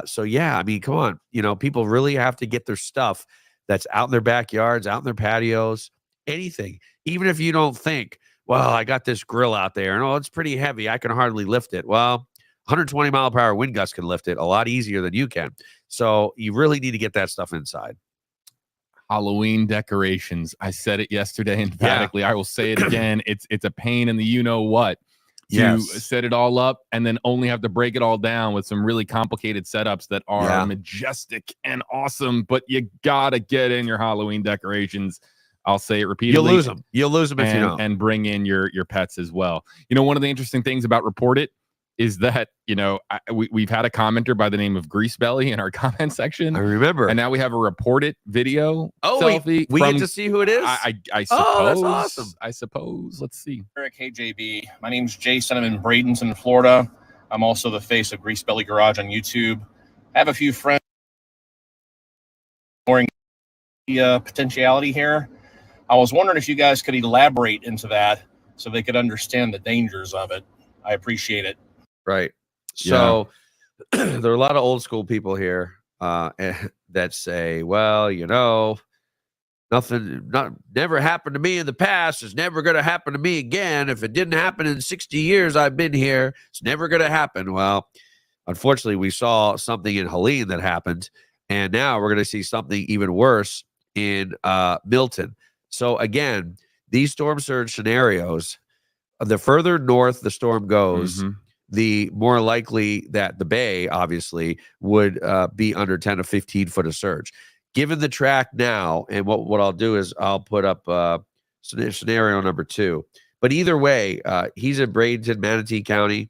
A: So yeah, I mean, come on, people really have to get their stuff that's out in their backyards, out in their patios, anything. Even if you don't think, well, I got this grill out there and it's pretty heavy, I can hardly lift it. Well, 120-mile-per-hour wind gusts can lift it a lot easier than you can. So you really need to get that stuff inside.
B: Halloween decorations. I said it yesterday emphatically. I will say it again. It's a pain in the you-know-what to set it all up and then only have to break it all down with some really complicated setups that are majestic and awesome, but you got to get in your Halloween decorations. I'll say it repeatedly.
A: You'll lose them if you don't.
B: And bring in your pets as well. One of the interesting things about Report It is that, we've had a commenter by the name of Greasebelly in our comment section.
A: I remember.
B: And now we have a Report It video selfie.
A: We get to see who it is?
B: I suppose.
A: Oh, that's awesome.
B: I suppose. Let's see.
I: Eric, KJB. My name's Jason. I'm in Bradenton, Florida. I'm also the face of Greasebelly Garage on YouTube. I have a few friends exploring the potentiality here. I was wondering if you guys could elaborate into that so they could understand the dangers of it. I appreciate it.
A: Right. So there are a lot of old school people here that say, well, never happened to me in the past. It's never going to happen to me again. If it didn't happen in 60 years I've been here, it's never going to happen. Well, unfortunately, we saw something in Helene that happened, and now we're going to see something even worse in Milton. So again, these storm surge scenarios, the further north the storm goes, the more likely that the bay obviously would be under 10 to 15 foot of surge. Given the track now, and what I'll do is I'll put up scenario number 2. But either way, he's in Bradenton, Manatee County.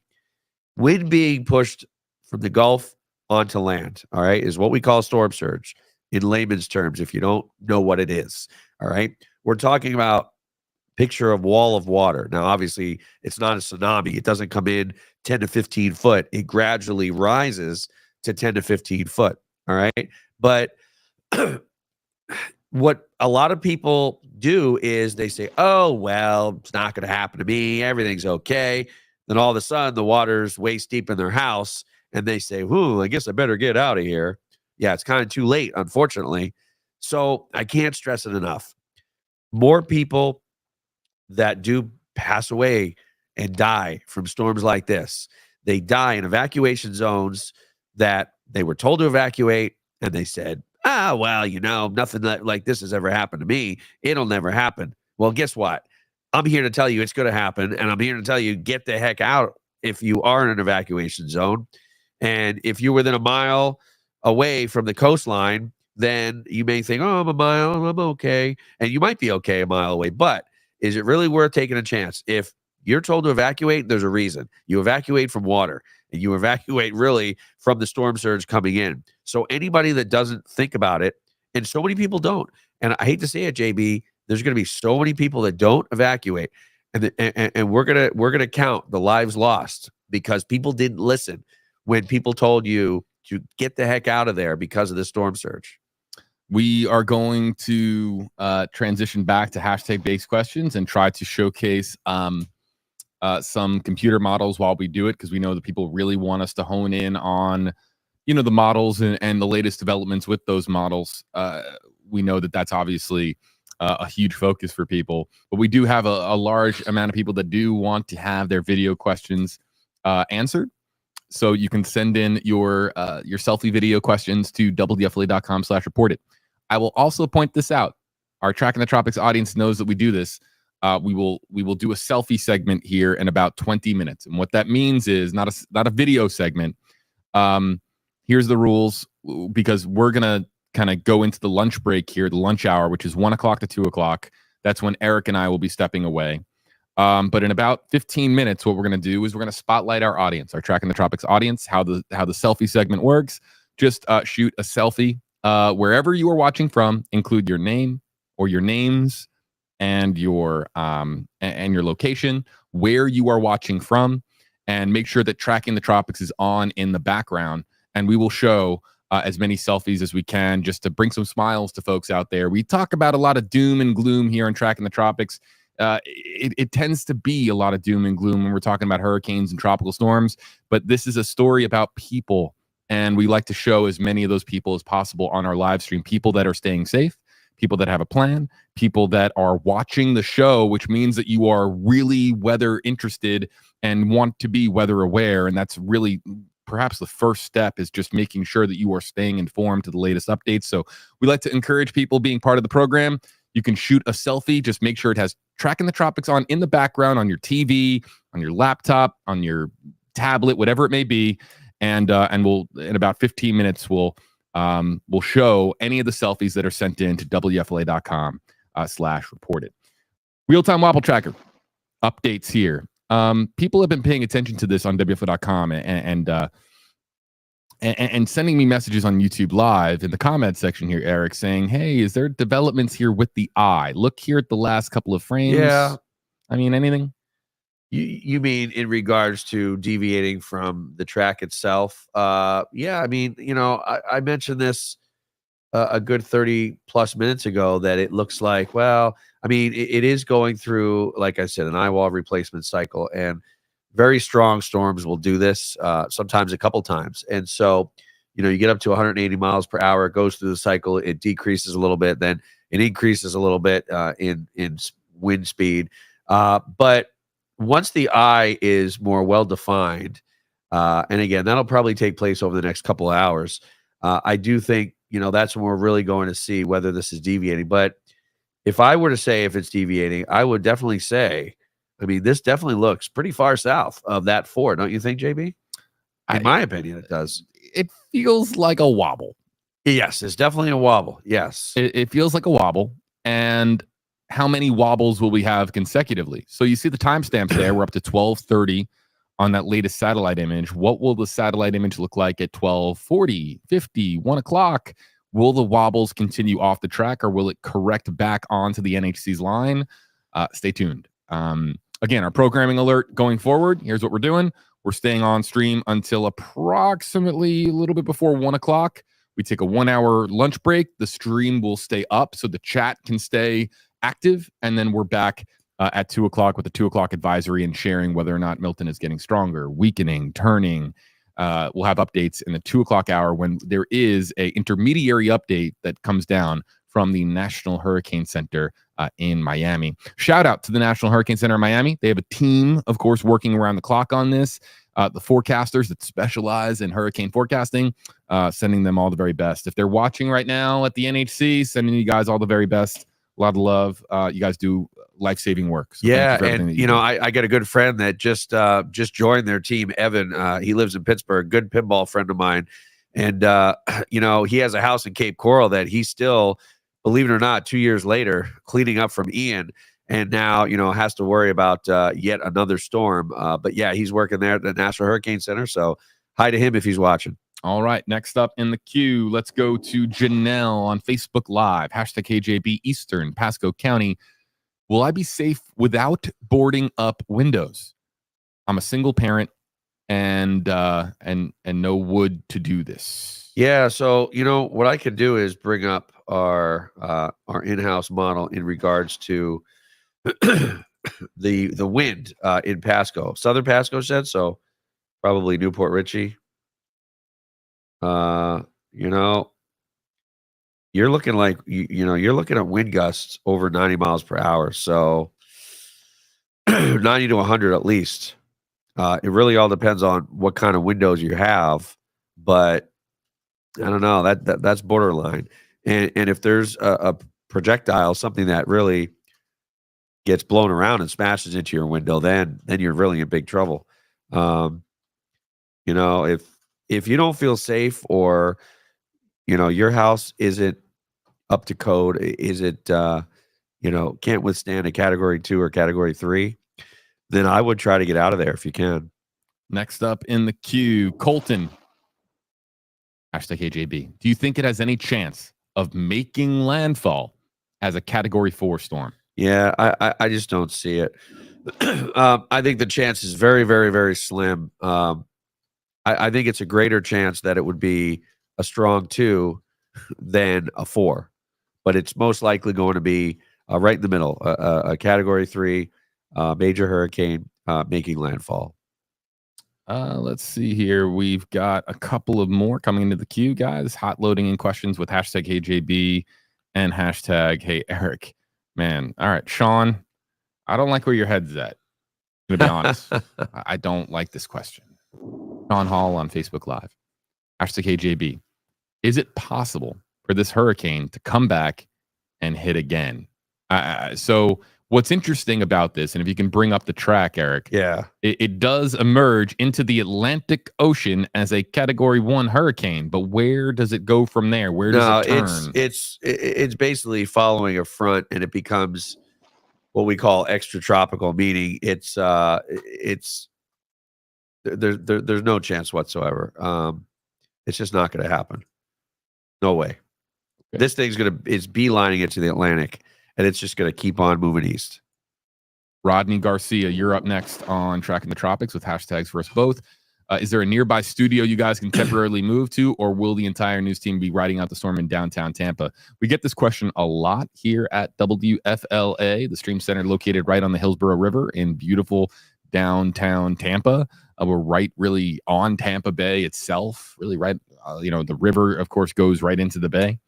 A: Wind being pushed from the Gulf onto land, all right, is what we call storm surge in layman's terms, if you don't know what it is, all right? We're talking about picture of wall of water. Now, obviously, it's not a tsunami. It doesn't come in 10 to 15 foot. It gradually rises to 10 to 15 foot, all right? But what a lot of people do is they say, oh, well, it's not going to happen to me. Everything's okay. Then all of a sudden, the water's waist deep in their house, and they say, I guess I better get out of here. Yeah, it's kind of too late, unfortunately. So I can't stress it enough. More people that do pass away and die from storms like this, they die in evacuation zones that they were told to evacuate, and they said, well, nothing like this has ever happened to me. It'll never happen. Well, guess what? I'm here to tell you it's going to happen, and I'm here to tell you get the heck out if you are in an evacuation zone. And if you're within a mile away from the coastline, then you may think, I'm a mile, I'm okay. And you might be okay a mile away, but is it really worth taking a chance? If you're told to evacuate, there's a reason. You evacuate from water, and you evacuate really from the storm surge coming in. So anybody that doesn't think about it, and so many people don't, and I hate to say it, JB, there's going to be so many people that don't evacuate, and we're gonna count the lives lost because people didn't listen when people told you to get the heck out of there because of the storm surge.
B: We are going to transition back to hashtag-based questions and try to showcase some computer models while we do it, because we know that people really want us to hone in on, the models and the latest developments with those models. We know that that's obviously a huge focus for people, but we do have a large amount of people that do want to have their video questions answered. So you can send in your selfie video questions to wdfla.com/reported. I will also point this out. Our Tracking the Tropics audience knows that we do this. We will do a selfie segment here in about 20 minutes. And what that means is not a video segment. Here's the rules, because we're going to kind of go into the lunch break here, the lunch hour, which is 1 o'clock to 2 o'clock. That's when Eric and I will be stepping away. But in about 15 minutes, what we're going to do is we're going to spotlight our audience, our Tracking the Tropics audience, how the selfie segment works. Just shoot a selfie wherever you are watching from, include your name or your names and your location, where you are watching from, and make sure that Tracking the Tropics is on in the background. And we will show as many selfies as we can, just to bring some smiles to folks out there. We talk about a lot of doom and gloom here on Tracking the Tropics. It tends to be a lot of doom and gloom when we're talking about hurricanes and tropical storms, but this is a story about people, and we like to show as many of those people as possible on our live stream. People that are staying safe, people that have a plan, people that are watching the show, which means that you are really weather interested and want to be weather aware, and that's really perhaps the first step, is just making sure that you are staying informed to the latest updates. So we like to encourage people being part of the program. You can shoot a selfie. Just make sure it has Tracking the Tropics on in the background, on your TV, on your laptop, on your tablet, whatever it may be. And we'll, in about 15 minutes, we'll show any of the selfies that are sent in to wfla.com/reported. Real-time Wobble Tracker updates here. People have been paying attention to this on wfla.com and sending me messages on YouTube Live in the comment section here, Eric, saying, hey, is there developments here with the eye? Look here at the last couple of frames.
A: Yeah.
B: I mean, anything?
A: You mean in regards to deviating from the track itself? Yeah, I mean, I mentioned this a good 30 plus minutes ago, that it looks like, well, I mean, it is going through, like I said, an eye wall replacement cycle, and very strong storms will do this, sometimes a couple times. And so, you get up to 180 miles per hour, it goes through the cycle, it decreases a little bit, then it increases a little bit in wind speed. But once the eye is more well-defined, and again, that'll probably take place over the next couple of hours, I do think, that's when we're really going to see whether this is deviating. But if I were to say if it's deviating, I would definitely say I mean, this definitely looks pretty far south of that 4, don't you think, JB? In my opinion, it does.
B: It feels like a wobble.
A: Yes, it's definitely a wobble. Yes.
B: It feels like a wobble. And how many wobbles will we have consecutively? So you see the timestamps there. We're up to 12:30 on that latest satellite image. What will the satellite image look like at 12:40, 50, 1 o'clock? Will the wobbles continue off the track, or will it correct back onto the NHC's line? Stay tuned. Again, our programming alert going forward. Here's what we're doing. We're staying on stream until approximately a little bit before 1 o'clock. We take a 1-hour lunch break. The stream will stay up so the chat can stay active. And then we're back at 2 o'clock with the 2 o'clock advisory and sharing whether or not Milton is getting stronger, weakening, turning. We'll have updates in the 2 o'clock hour when there is a intermediary update that comes down from the National Hurricane Center in Miami. Shout out to the National Hurricane Center in Miami. They have a team, of course, working around the clock on this. The forecasters that specialize in hurricane forecasting, sending them all the very best. If they're watching right now at the NHC, sending you guys all the very best. A lot of love. You guys do life-saving work. So
A: yeah, and you know, I got a good friend that just joined their team, Evan. He lives in Pittsburgh, good pinball friend of mine. And, you know, he has a house in Cape Coral that he's still, believe it or not, 2 years later, cleaning up from Ian. And now, you know, has to worry about yet another storm. But yeah, he's working there at the National Hurricane Center. So hi to him if he's watching.
B: All right. Next up in the queue, let's go to Janelle on Facebook Live. Hashtag KJB Eastern, Pasco County. Will I be safe without boarding up windows? I'm a single parent and no wood to do this.
A: Yeah. So, you know, what I could do is bring up our in-house model in regards to the wind in Pasco, Southern Pasco said, so probably Newport Richey. You know, you're looking like you're looking at wind gusts over 90 miles per hour, so 90 to 100 at least. It really all depends on what kind of windows you have, but I don't know, that's borderline. And if there's a projectile, something that really gets blown around and smashes into your window, then you're really in big trouble. You know, if you don't feel safe, or you know your house isn't up to code, is it you know, can't withstand a category 2 or category 3, then I would try to get out of there if you can.
B: Next up in the queue, Colton. Hashtag KJB. Do you think it has any chance of making landfall as a category 4 storm?
A: Yeah, I just don't see it. I think the chance is very, very, very slim. I think it's a greater chance that it would be a strong 2 than a 4, but it's most likely going to be right in the middle, a category 3 major hurricane making landfall.
B: Let's see here. We've got a couple of more coming into the queue, guys. Hot loading in questions with hashtag KJB and hashtag Hey Eric. Man, all right, Sean, I don't like where your head's at. I'm gonna be honest. I don't like this question. Sean Hall on Facebook Live. Hashtag KJB. Is it possible for this hurricane to come back and hit again? So what's interesting about this, and if you can bring up the track, Eric,
A: yeah,
B: it does emerge into the Atlantic Ocean as a Category 1 hurricane, but where does it go from there? Where does it turn?
A: It's basically following a front, and it becomes what we call extratropical, meaning it's there's no chance whatsoever. It's just not going to happen. No way. Okay. This thing's it's beelining it to the Atlantic, and it's just going to keep on moving east.
B: Rodney Garcia, you're up next on Tracking the Tropics with hashtags for us both. Is there a nearby studio you guys can temporarily move to, or will the entire news team be riding out the storm in downtown Tampa? We get this question a lot here at WFLA, the stream center located right on the Hillsborough River in beautiful downtown Tampa. We're right really on Tampa Bay itself, really right. The river, of course, goes right into the bay.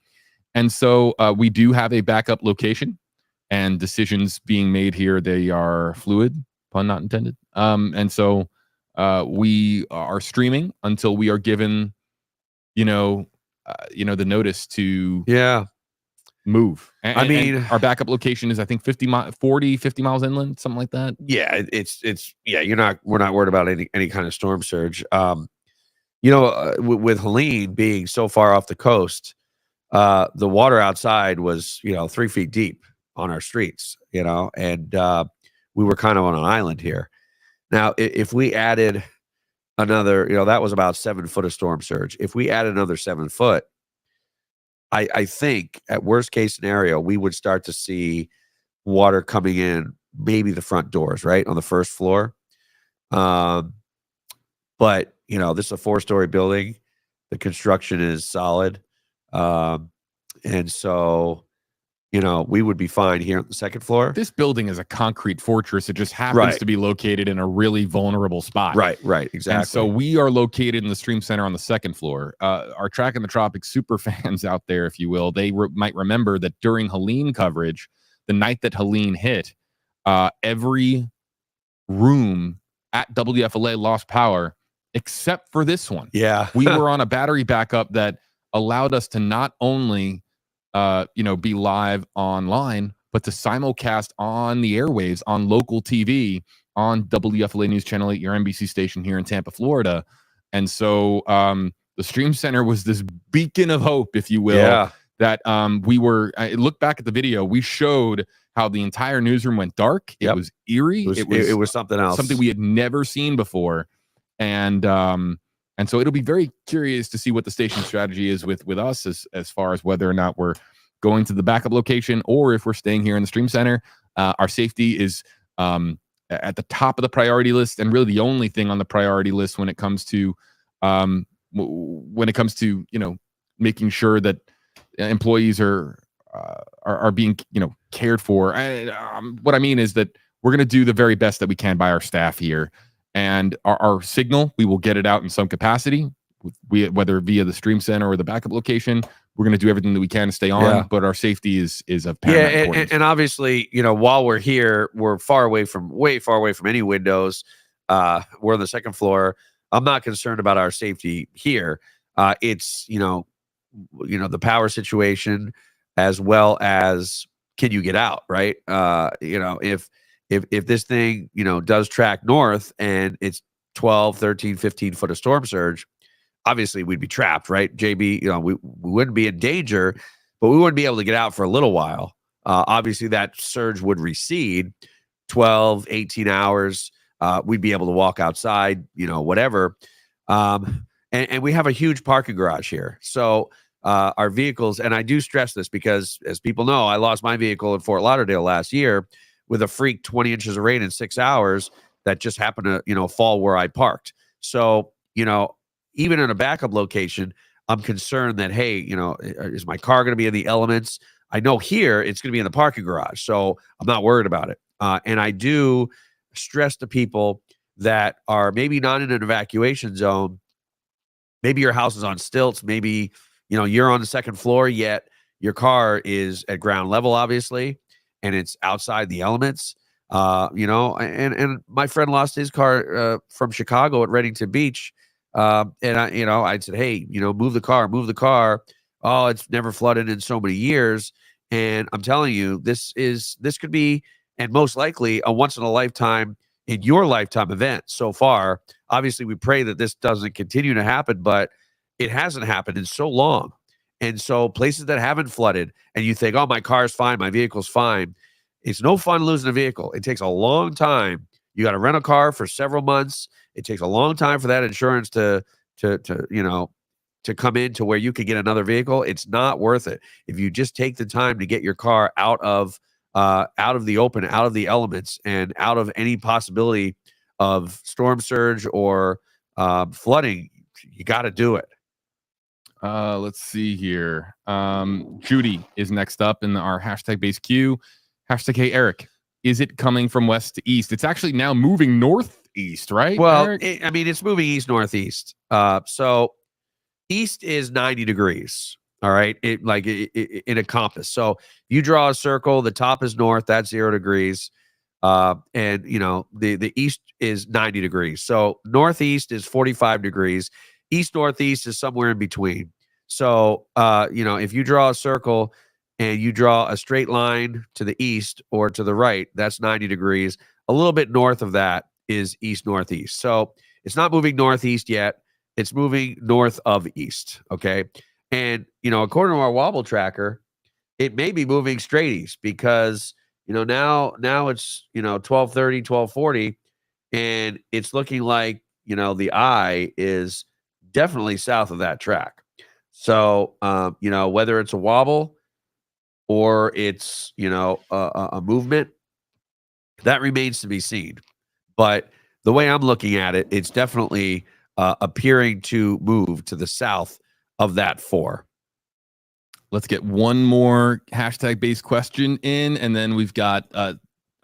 B: And so we do have a backup location, and decisions being made here, they are fluid, pun not intended. And so we are streaming until we are given, the notice to.
A: Yeah.
B: move.
A: I mean,
B: and our backup location is, I think, 50 miles inland, something like that.
A: Yeah, we're not worried about any kind of storm surge. With Helene being so far off the coast, the water outside was 3 feet deep on our streets, and we were kind of on an island here. Now, if we added another, that was about 7 foot of storm surge. If we add another 7 foot, I think at worst case scenario, we would start to see water coming in, maybe the front doors, right on the first floor. But this is a 4-story building. The construction is solid. And so, we would be fine here on the second floor.
B: This building is a concrete fortress. It just happens to be located in a really vulnerable spot.
A: Right, exactly.
B: And so we are located in the Stream Center on the second floor. Our Track in the Tropics super fans out there, if you will, they might remember that during Helene coverage, the night that Helene hit, every room at WFLA lost power except for this one.
A: Yeah.
B: We were on a battery backup that allowed us to not only be live online, but to simulcast on the airwaves on local TV on WFLA News Channel 8, your NBC station here in Tampa, Florida. And so the Stream Center was this beacon of hope, if you will, that we were. Look back at the video. We showed how the entire newsroom went dark. It was eerie.
A: It was something else,
B: something we had never seen before. And so it'll be very curious to see what the station strategy is with us as far as whether or not we're going to the backup location or if we're staying here in the Stream Center. Our safety is at the top of the priority list, and really the only thing on the priority list when it comes to making sure that employees are being cared for. What I mean is that we're going to do the very best that we can by our staff here. And our signal, we will get it out in some capacity, whether via the Stream Center or the backup location. We're going to do everything that we can to stay on, but our safety is of paramount importance.
A: And obviously, while we're here, we're way far away from any windows. We're on the second floor. I'm not concerned about our safety here. It's the power situation, as well as can you get out, right? If this thing, does track north and it's 12, 13, 15 foot of storm surge, obviously we'd be trapped, right? JB, we wouldn't be in danger, but we wouldn't be able to get out for a little while. Obviously that surge would recede 12, 18 hours. We'd be able to walk outside, whatever. And we have a huge parking garage here. So our vehicles, and I do stress this because as people know, I lost my vehicle in Fort Lauderdale last year with a freak 20 inches of rain in 6 hours that just happened to, fall where I parked. So, even in a backup location, I'm concerned that, hey, is my car going to be in the elements? I know here it's going to be in the parking garage, so I'm not worried about it. And I do stress to people that are maybe not in an evacuation zone. Maybe your house is on stilts. Maybe, you're on the second floor, yet your car is at ground level, obviously, and it's outside the elements. And my friend lost his car from Chicago at Reddington Beach. And I said, hey, move the car. Oh, it's never flooded in so many years. And I'm telling you, this could be, and most likely, a once in a lifetime, in your lifetime event so far. Obviously, we pray that this doesn't continue to happen, but it hasn't happened in so long. And so places that haven't flooded and you think, oh, my car's fine, my vehicle's fine. It's no fun losing a vehicle. It takes a long time. You got to rent a car for several months. It takes a long time for that insurance to come in to where you can get another vehicle. It's not worth it. If you just take the time to get your car out of the open, out of the elements, and out of any possibility of storm surge or flooding, you got to do it.
B: Let's see here. Judy is next up in our hashtag base queue. Hashtag Hey Eric. Is it coming from west to east? It's actually now moving northeast, right?
A: Well, it's moving east northeast. So east is 90 degrees. All right, in a compass. So you draw a circle. The top is north. That's 0 degrees. And the east is 90 degrees. So northeast is 45 degrees. East northeast is somewhere in between. So if you draw a circle and you draw a straight line to the east or to the right, that's 90 degrees. A little bit north of that is east-northeast. So it's not moving northeast yet. It's moving north of east, okay? And, according to our wobble tracker, it may be moving straight east because, now it's, 12:30, 12:40, and it's looking like, the eye is definitely south of that track. So, whether it's a wobble or it's, a movement, that remains to be seen. But the way I'm looking at it, it's definitely appearing to move to the south of that 4.
B: Let's get one more hashtag-based question in, and then we've got a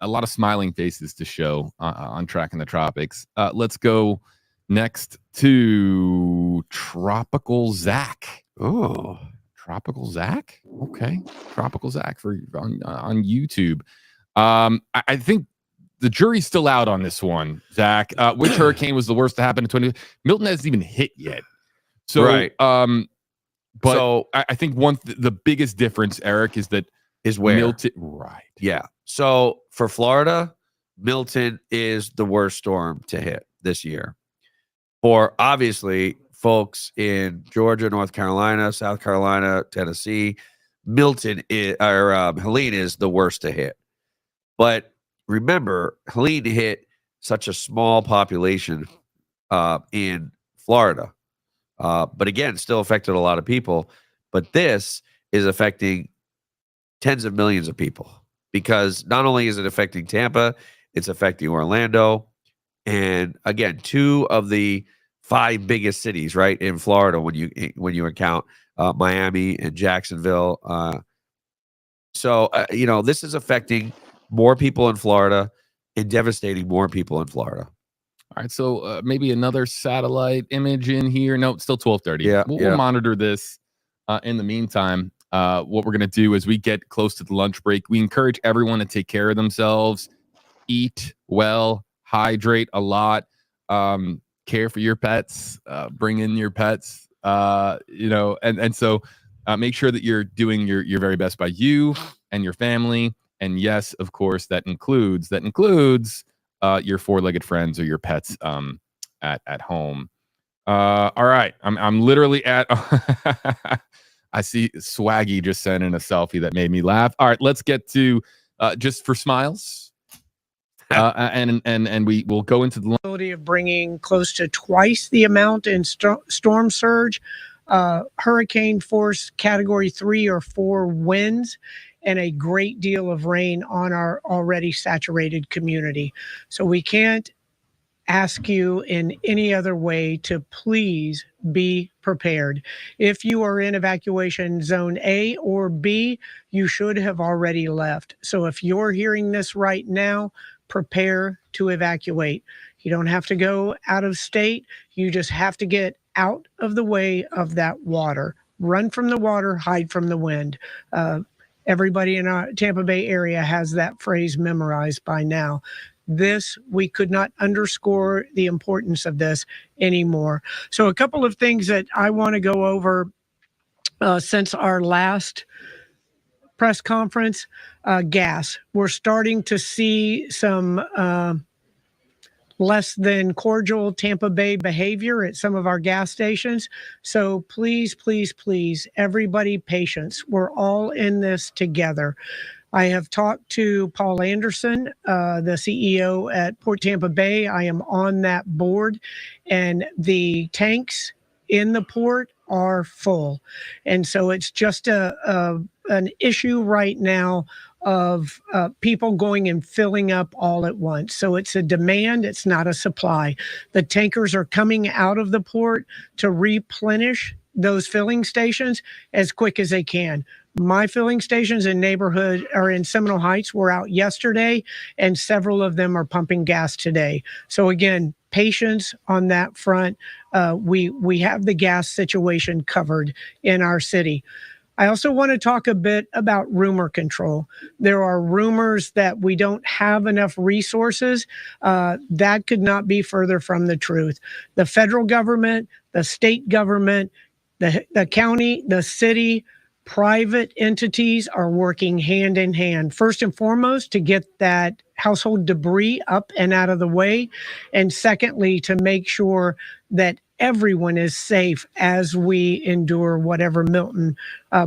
B: lot of smiling faces to show on Tracking the Tropics. Let's go next to Tropical Zach.
A: Oh,
B: Tropical Zach? Okay. Tropical Zach on YouTube. I think the jury's still out on this one, Zach. Which hurricane was the worst to happen in 20? Milton hasn't even hit yet. So,
A: right.
B: But
A: so
B: I think the biggest difference, Eric, is
A: where
B: Milton, right?
A: Yeah. So for Florida, Milton is the worst storm to hit this year. For obviously folks in Georgia, North Carolina, South Carolina, Tennessee, Helene is the worst to hit. But remember, Helene hit such a small population in Florida. But again, still affected a lot of people. But this is affecting tens of millions of people because not only is it affecting Tampa, it's affecting Orlando. And again, 2 of the 5 biggest cities, right, in Florida when you account Miami and Jacksonville. So this is affecting more people in Florida and devastating more people in Florida.
B: All right, so maybe another satellite image in here. No, it's still 12:30.
A: Yeah,
B: we'll monitor this. In the meantime, what we're going to do is we get close to the lunch break. We encourage everyone to take care of themselves, eat well, hydrate a lot, care for your pets, bring in your pets, and so make sure that you're doing your very best by you and your family. And yes, of course, that includes your 4-legged friends or your pets at home. All right, I'm literally at. I see Swaggy just sent in a selfie that made me laugh. All right, let's get to just for smiles, and we will go into the
J: ability of bringing close to twice the amount in storm surge, hurricane force category 3 or 4 winds, and a great deal of rain on our already saturated community. So we can't ask you in any other way to please be prepared. If you are in evacuation zone A or B, you should have already left. So if you're hearing this right now, prepare to evacuate. You don't have to go out of state. You just have to get out of the way of that water. Run from the water, hide from the wind. Everybody in our Tampa Bay area has that phrase memorized by now. We could not underscore the importance of this anymore. So a couple of things that I want to go over since our last press conference. Gas. We're starting to see some less than cordial Tampa Bay behavior at some of our gas stations. So please, please, please, everybody, patience. We're all in this together. I have talked to Paul Anderson, the CEO at Port Tampa Bay. I am on that board, and the tanks in the port are full. And so it's just an issue right now of people going and filling up all at once. So it's a demand, it's not a supply. The tankers are coming out of the port to replenish those filling stations as quick as they can. My filling stations in neighborhood or in Seminole Heights were out yesterday, and several of them are pumping gas today. So again, patience on that front. We have the gas situation covered in our city. I also want to talk a bit about rumor control. There are rumors that we don't have enough resources. That could not be further from the truth. The federal government, the state government, the county, the city, private entities are working hand in hand, first and foremost, to get that household debris up and out of the way. And secondly, to make sure that everyone is safe as we endure whatever Milton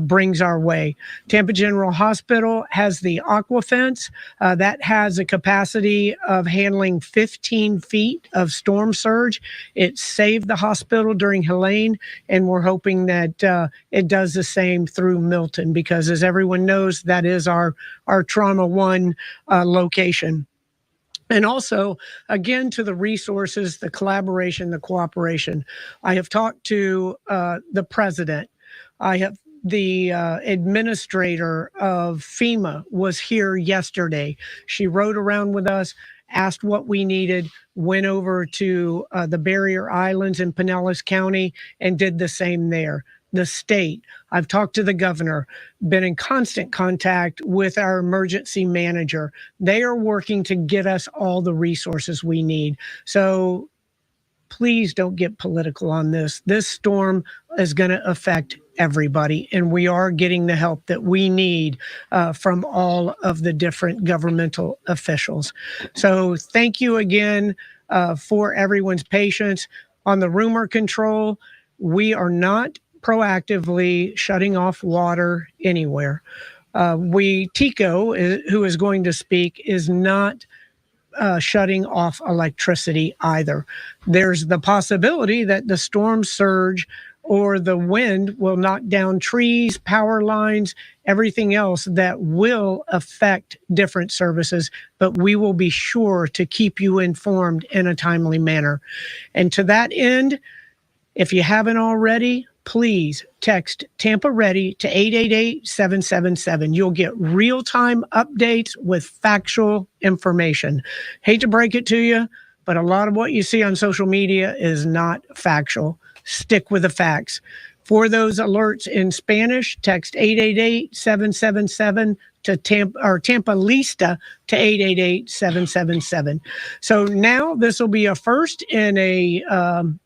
J: brings our way. Tampa General Hospital has the aqua fence that has a capacity of handling 15 feet of storm surge. It saved the hospital during Helene, and we're hoping that it does the same through Milton, because as everyone knows, that is our trauma one location. And also, again, to the resources, the collaboration, the cooperation. I have talked to the president. I have the administrator of FEMA was here yesterday. She rode around with us, asked what we needed, went over to the barrier islands in Pinellas County and did the same there. The state, I've talked to the governor, been in constant contact with our emergency manager. They are working to get us all the resources we need. So please don't get political on this. This storm is going to affect everybody, and we are getting the help that we need from all of the different governmental officials. So thank you again for everyone's patience. On the rumor control, we are not proactively shutting off water anywhere. Tico, who is going to speak, is not shutting off electricity either. There's the possibility that the storm surge or the wind will knock down trees, power lines, everything else that will affect different services, but we will be sure to keep you informed in a timely manner. And to that end, if you haven't already, please text Tampa Ready to 888-777. You'll get real-time updates with factual information. Hate to break it to you, but a lot of what you see on social media is not factual. Stick with the facts. For those alerts in Spanish, text 888-777 to Tampa Lista to 888-777. So now this will be a first in a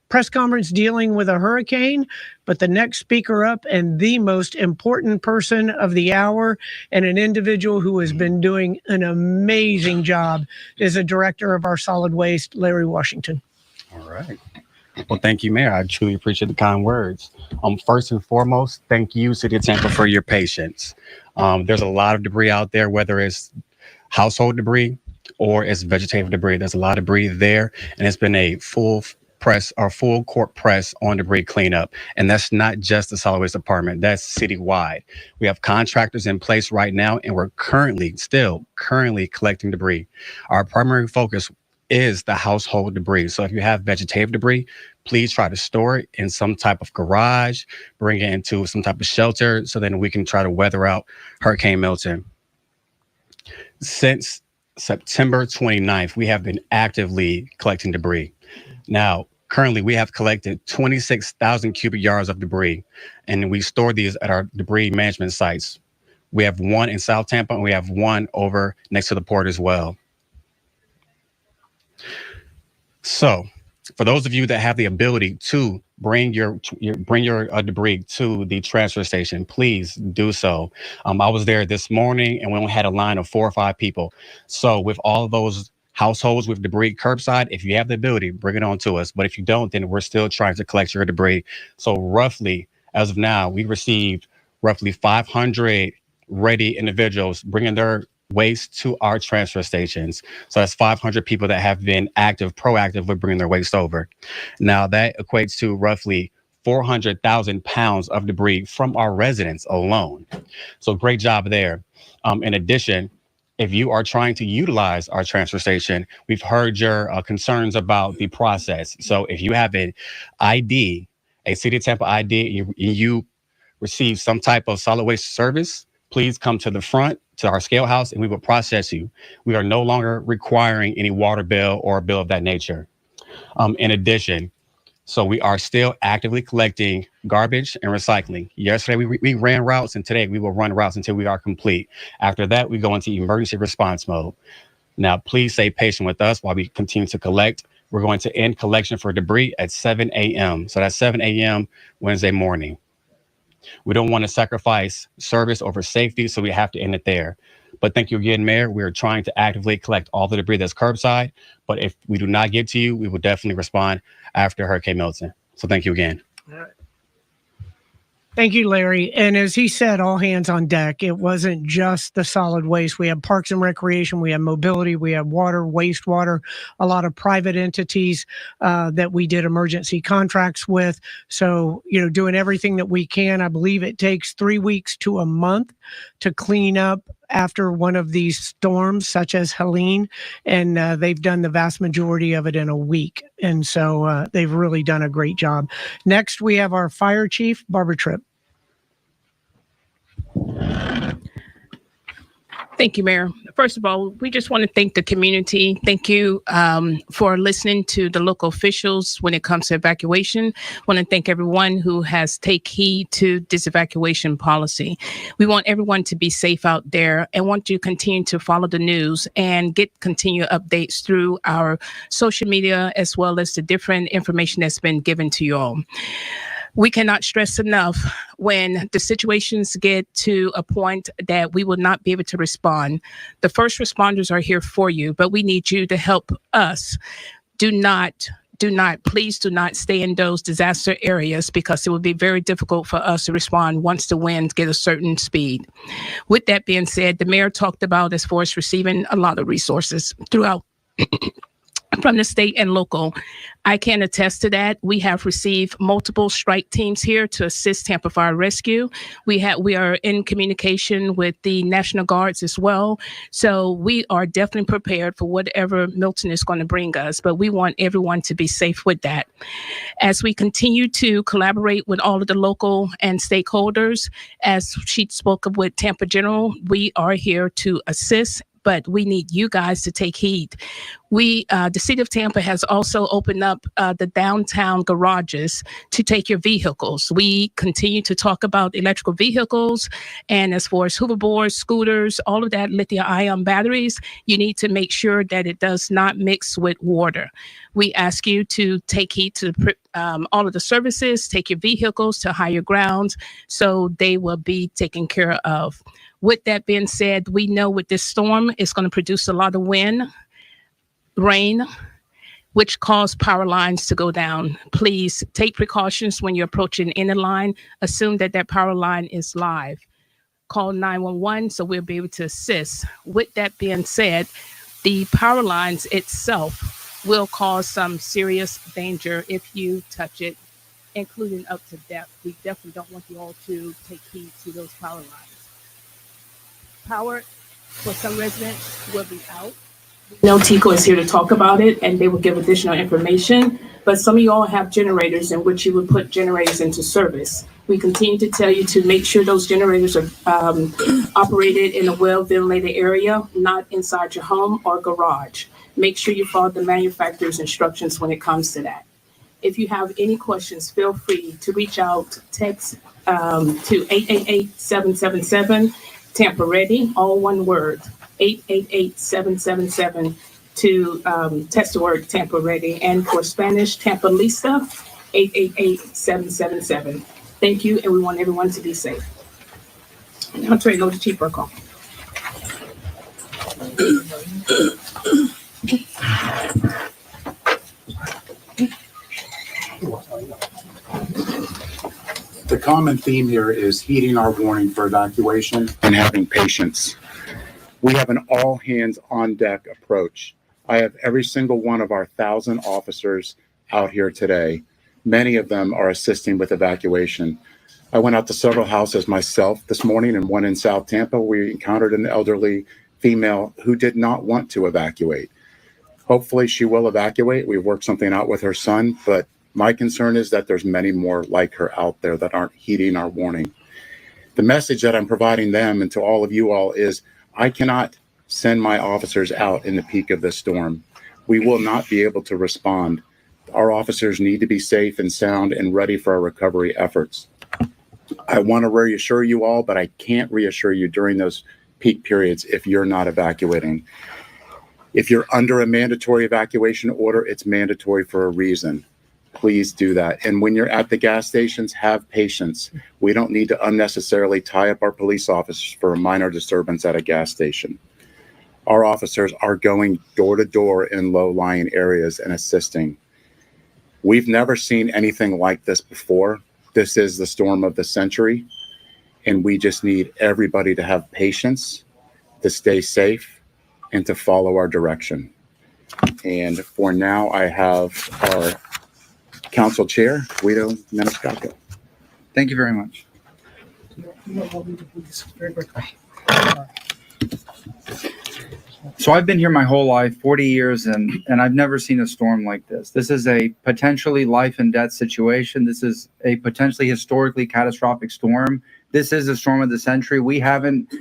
J: press conference dealing with a hurricane, but the next speaker up and the most important person of the hour and an individual who has been doing an amazing job is a director of our solid waste, Larry Washington.
K: All right. Well, thank you, Mayor. I truly appreciate the kind words. First and foremost, thank you, City of Tampa, for your patience. There's a lot of debris out there, whether it's household debris or it's vegetative debris. There's a lot of debris there, and it's been a full court press on debris cleanup. And that's not just the solid waste department, that's citywide. We have contractors in place right now, and we're currently collecting debris. Our primary focus is the household debris. So if you have vegetative debris, please try to store it in some type of garage, bring it into some type of shelter, so then we can try to weather out Hurricane Milton. Since September 29th, we have been actively collecting debris. Now, currently, we have collected 26,000 cubic yards of debris, and we store these at our debris management sites. We have one in South Tampa, and we have one over next to the port as well. So, for those of you that have the ability to bring your debris to the transfer station, please do so. I was there this morning, and we only had a line of 4 or 5 people. So, with all of those households with debris curbside, if you have the ability, bring it on to us. But if you don't, then we're still trying to collect your debris. So roughly, as of now, we received roughly 500 ready individuals bringing their waste to our transfer stations. So that's 500 people that have been proactive with bringing their waste over. Now that equates to roughly 400,000 pounds of debris from our residents alone. So great job there. In addition, if you are trying to utilize our transfer station, we've heard your concerns about the process. So if you have an ID, a City of Tampa ID, and you receive some type of solid waste service, please come to the front, to our scale house, and we will process you. We are no longer requiring any water bill or a bill of that nature. In addition, so we are still actively collecting garbage and recycling. Yesterday, we ran routes, and today we will run routes until we are complete. After that, we go into emergency response mode. Now, please stay patient with us while we continue to collect. We're going to end collection for debris at 7 a.m. So that's 7 a.m. Wednesday morning. We don't want to sacrifice service over safety, so we have to end it there. But thank you again, Mayor. We're trying to actively collect all the debris that's curbside. But if we do not get to you, we will definitely respond after Hurricane Milton. So thank you again.
J: Thank you, Larry. And as he said, all hands on deck. It wasn't just the solid waste. We have parks and recreation. We have mobility. We have water, wastewater, a lot of private entities that we did emergency contracts with. So, doing everything that we can. I believe it takes 3 weeks to a month to clean up after one of these storms, such as Helene. And they've done the vast majority of it in a week. And so they've really done a great job. Next, we have our fire chief, Barbara Tripp.
L: Thank you, Mayor. First of all, we just want to thank the community. Thank you for listening to the local officials when it comes to evacuation. Want to thank everyone who has take heed to this evacuation policy. We want everyone to be safe out there and want to continue to follow the news and get continued updates through our social media as well as the different information that's been given to you all. We cannot stress enough when the situations get to a point that we will not be able to respond. The first responders are here for you, but we need you to help us. Please do not stay in those disaster areas because it will be very difficult for us to respond once the winds get a certain speed. With that being said, the mayor talked about as far as receiving a lot of resources throughout from the state and local. I can attest to that. We have received multiple strike teams here to assist Tampa Fire Rescue. We are in communication with the National Guards as well. So we are definitely prepared for whatever Milton is going to bring us, but we want everyone to be safe with that. As we continue to collaborate with all of the local and stakeholders, as she spoke of with Tampa General, we are here to assist, but we need you guys to take heed. The city of Tampa has also opened up the downtown garages to take your vehicles. We continue to talk about electrical vehicles, and as far as hoverboards, scooters, all of that lithium-ion batteries, you need to make sure that it does not mix with water. We ask you to take heed to all of the services, take your vehicles to higher grounds so they will be taken care of. With that being said, we know with this storm, it's going to produce a lot of wind, rain, which cause power lines to go down. Please take precautions when you're approaching any line. Assume that that power line is live. Call 911 so we'll be able to assist. With that being said, the power lines itself will cause some serious danger if you touch it, including up to death. We definitely don't want you all to take heed to those power lines. Power for some residents will be out. No, Tico is here to talk about it and they will give additional information, but some of you all have generators in which you would put generators into service. We continue to tell you to make sure those generators are operated in a well-ventilated area, not inside your home or garage. Make sure you follow the manufacturer's instructions when it comes to that. If you have any questions, feel free to reach out, text to 888-777 Tampa Ready, all one word, 888-777 to text the word Tampa Ready. And for Spanish, Tampa Lista, 888-777. Thank you, and we want everyone to be safe. I'll turn it over to Chief Burkle.
M: The common theme here is heeding our warning for evacuation and having patience. We have an all hands on deck approach. I have every single one of our 1,000 officers out here today. Many of them are assisting with evacuation. I went out to several houses myself this morning, and one in South Tampa. We encountered an elderly female who did not want to evacuate. Hopefully she will evacuate. We worked something out with her son, but my concern is that there's many more like her out there that aren't heeding our warning. The message that I'm providing them and to all of you all is I cannot send my officers out in the peak of this storm. We will not be able to respond. Our officers need to be safe and sound and ready for our recovery efforts. I want to reassure you all, but I can't reassure you during those peak periods if you're not evacuating. If you're under a mandatory evacuation order, it's mandatory for a reason. please do that. And when you're at the gas stations, have patience. We don't need to unnecessarily tie up our police officers for a minor disturbance at a gas station. Our officers are going door to door in low-lying areas and assisting. We've never seen anything like this before. This is the storm of the century, and we just need everybody to have patience, to stay safe, and to follow our direction. And for now, I have our Council Chair, Guido Maniscalco.
N: Thank you very much. So I've been here my whole life, 40 years, and I've never seen a storm like this. This is a potentially life and death situation. This is a potentially historically catastrophic storm. This is a storm of the century. We haven't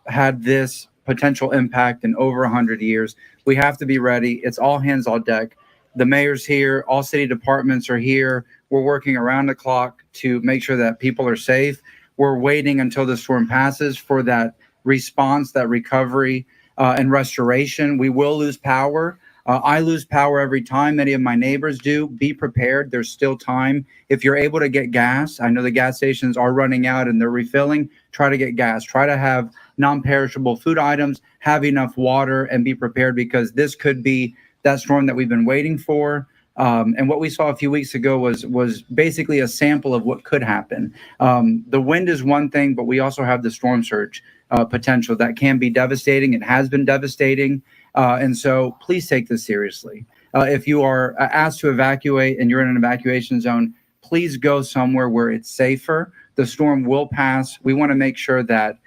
N: had this potential impact in over 100 years. We have to be ready. It's all hands on deck. The mayor's here. All city departments are here. We're working around the clock to make sure that people are safe. We're waiting until the storm passes for that response, that recovery, and restoration. We will lose power. I lose power every time. Many of my neighbors do. Be prepared. There's still time. If you're able to get gas, I know the gas stations are running out and they're refilling. Try to get gas. Try to have non-perishable food items, have enough water, and be prepared, because this could be that storm that we've been waiting for. And what we saw a few weeks ago was basically a sample of what could happen. The wind is one thing, but we also have the storm surge potential that can be devastating. It has been devastating. And so please take this seriously. If you are asked to evacuate and you're in an evacuation zone, please go somewhere where it's safer. The storm will pass. We want to make sure that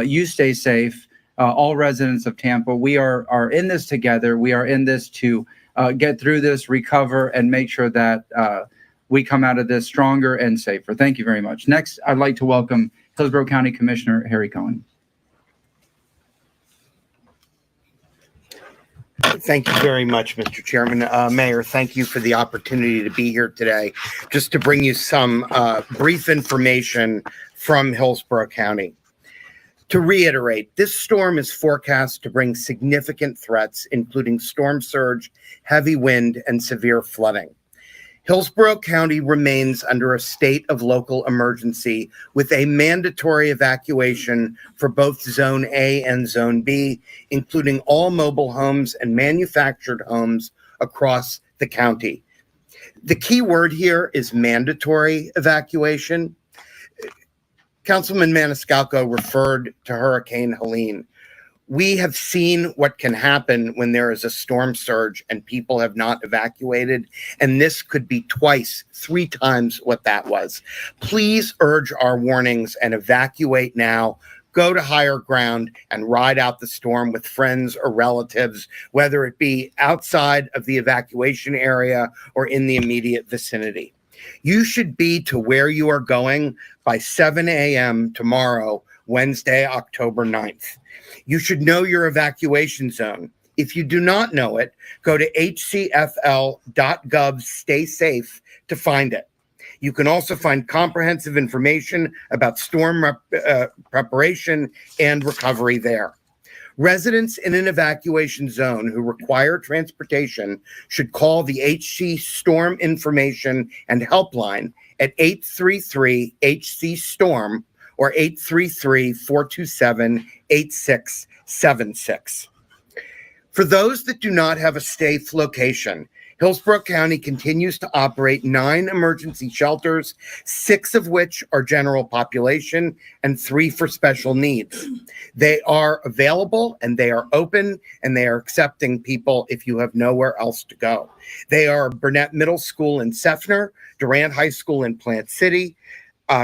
N: you stay safe. All residents of Tampa, we are in this together. We are in this to get through this, recover, and make sure that we come out of this stronger and safer. Thank you very much. Next, I'd like to welcome Hillsborough County Commissioner Harry Cohen.
O: Thank you very much, Mr. Chairman. Mayor, thank you for the opportunity to be here today, just to bring you some brief information from Hillsborough County. To reiterate, this storm is forecast to bring significant threats, including storm surge, heavy wind, and severe flooding. Hillsborough County remains under a state of local emergency with a mandatory evacuation for both Zone A and Zone B, including all mobile homes and manufactured homes across the county. The key word here is mandatory evacuation. Councilman Maniscalco referred to Hurricane Helene. We have seen what can happen when there is a storm surge and people have not evacuated, and this could be twice, 3 times what that was. Please urge our warnings and evacuate now. Go to higher ground and ride out the storm with friends or relatives, whether it be outside of the evacuation area or in the immediate vicinity. You should be to where you are going by 7 a.m. tomorrow, Wednesday, October 9th. You should know your evacuation zone. If you do not know it, go to hcfl.gov, stay safe to find it. You can also find comprehensive information about storm preparation and recovery there. Residents in an evacuation zone who require transportation should call the HC Storm Information and Helpline at 833-HC-STORM or 833-427-8676. For those that do not have a safe location, Hillsborough County continues to operate 9 emergency shelters, 6 of which are general population and 3 for special needs. They are available and they are open and they are accepting people if you have nowhere else to go. They are Burnett Middle School in Seffner, Durant High School in Plant City,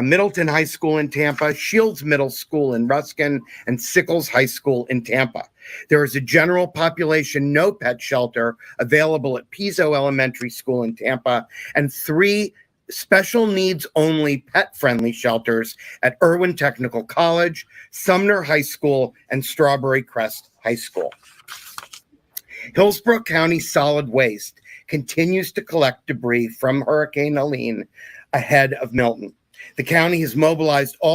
O: Middleton High School in Tampa, Shields Middle School in Ruskin, and Sickles High School in Tampa. There is a general population no pet shelter available at Pizzo Elementary School in Tampa, and 3 special needs only pet-friendly shelters at Irwin Technical College, Sumner High School, and Strawberry Crest High School. Hillsborough County Solid Waste continues to collect debris from Hurricane Helene ahead of Milton. The county has mobilized all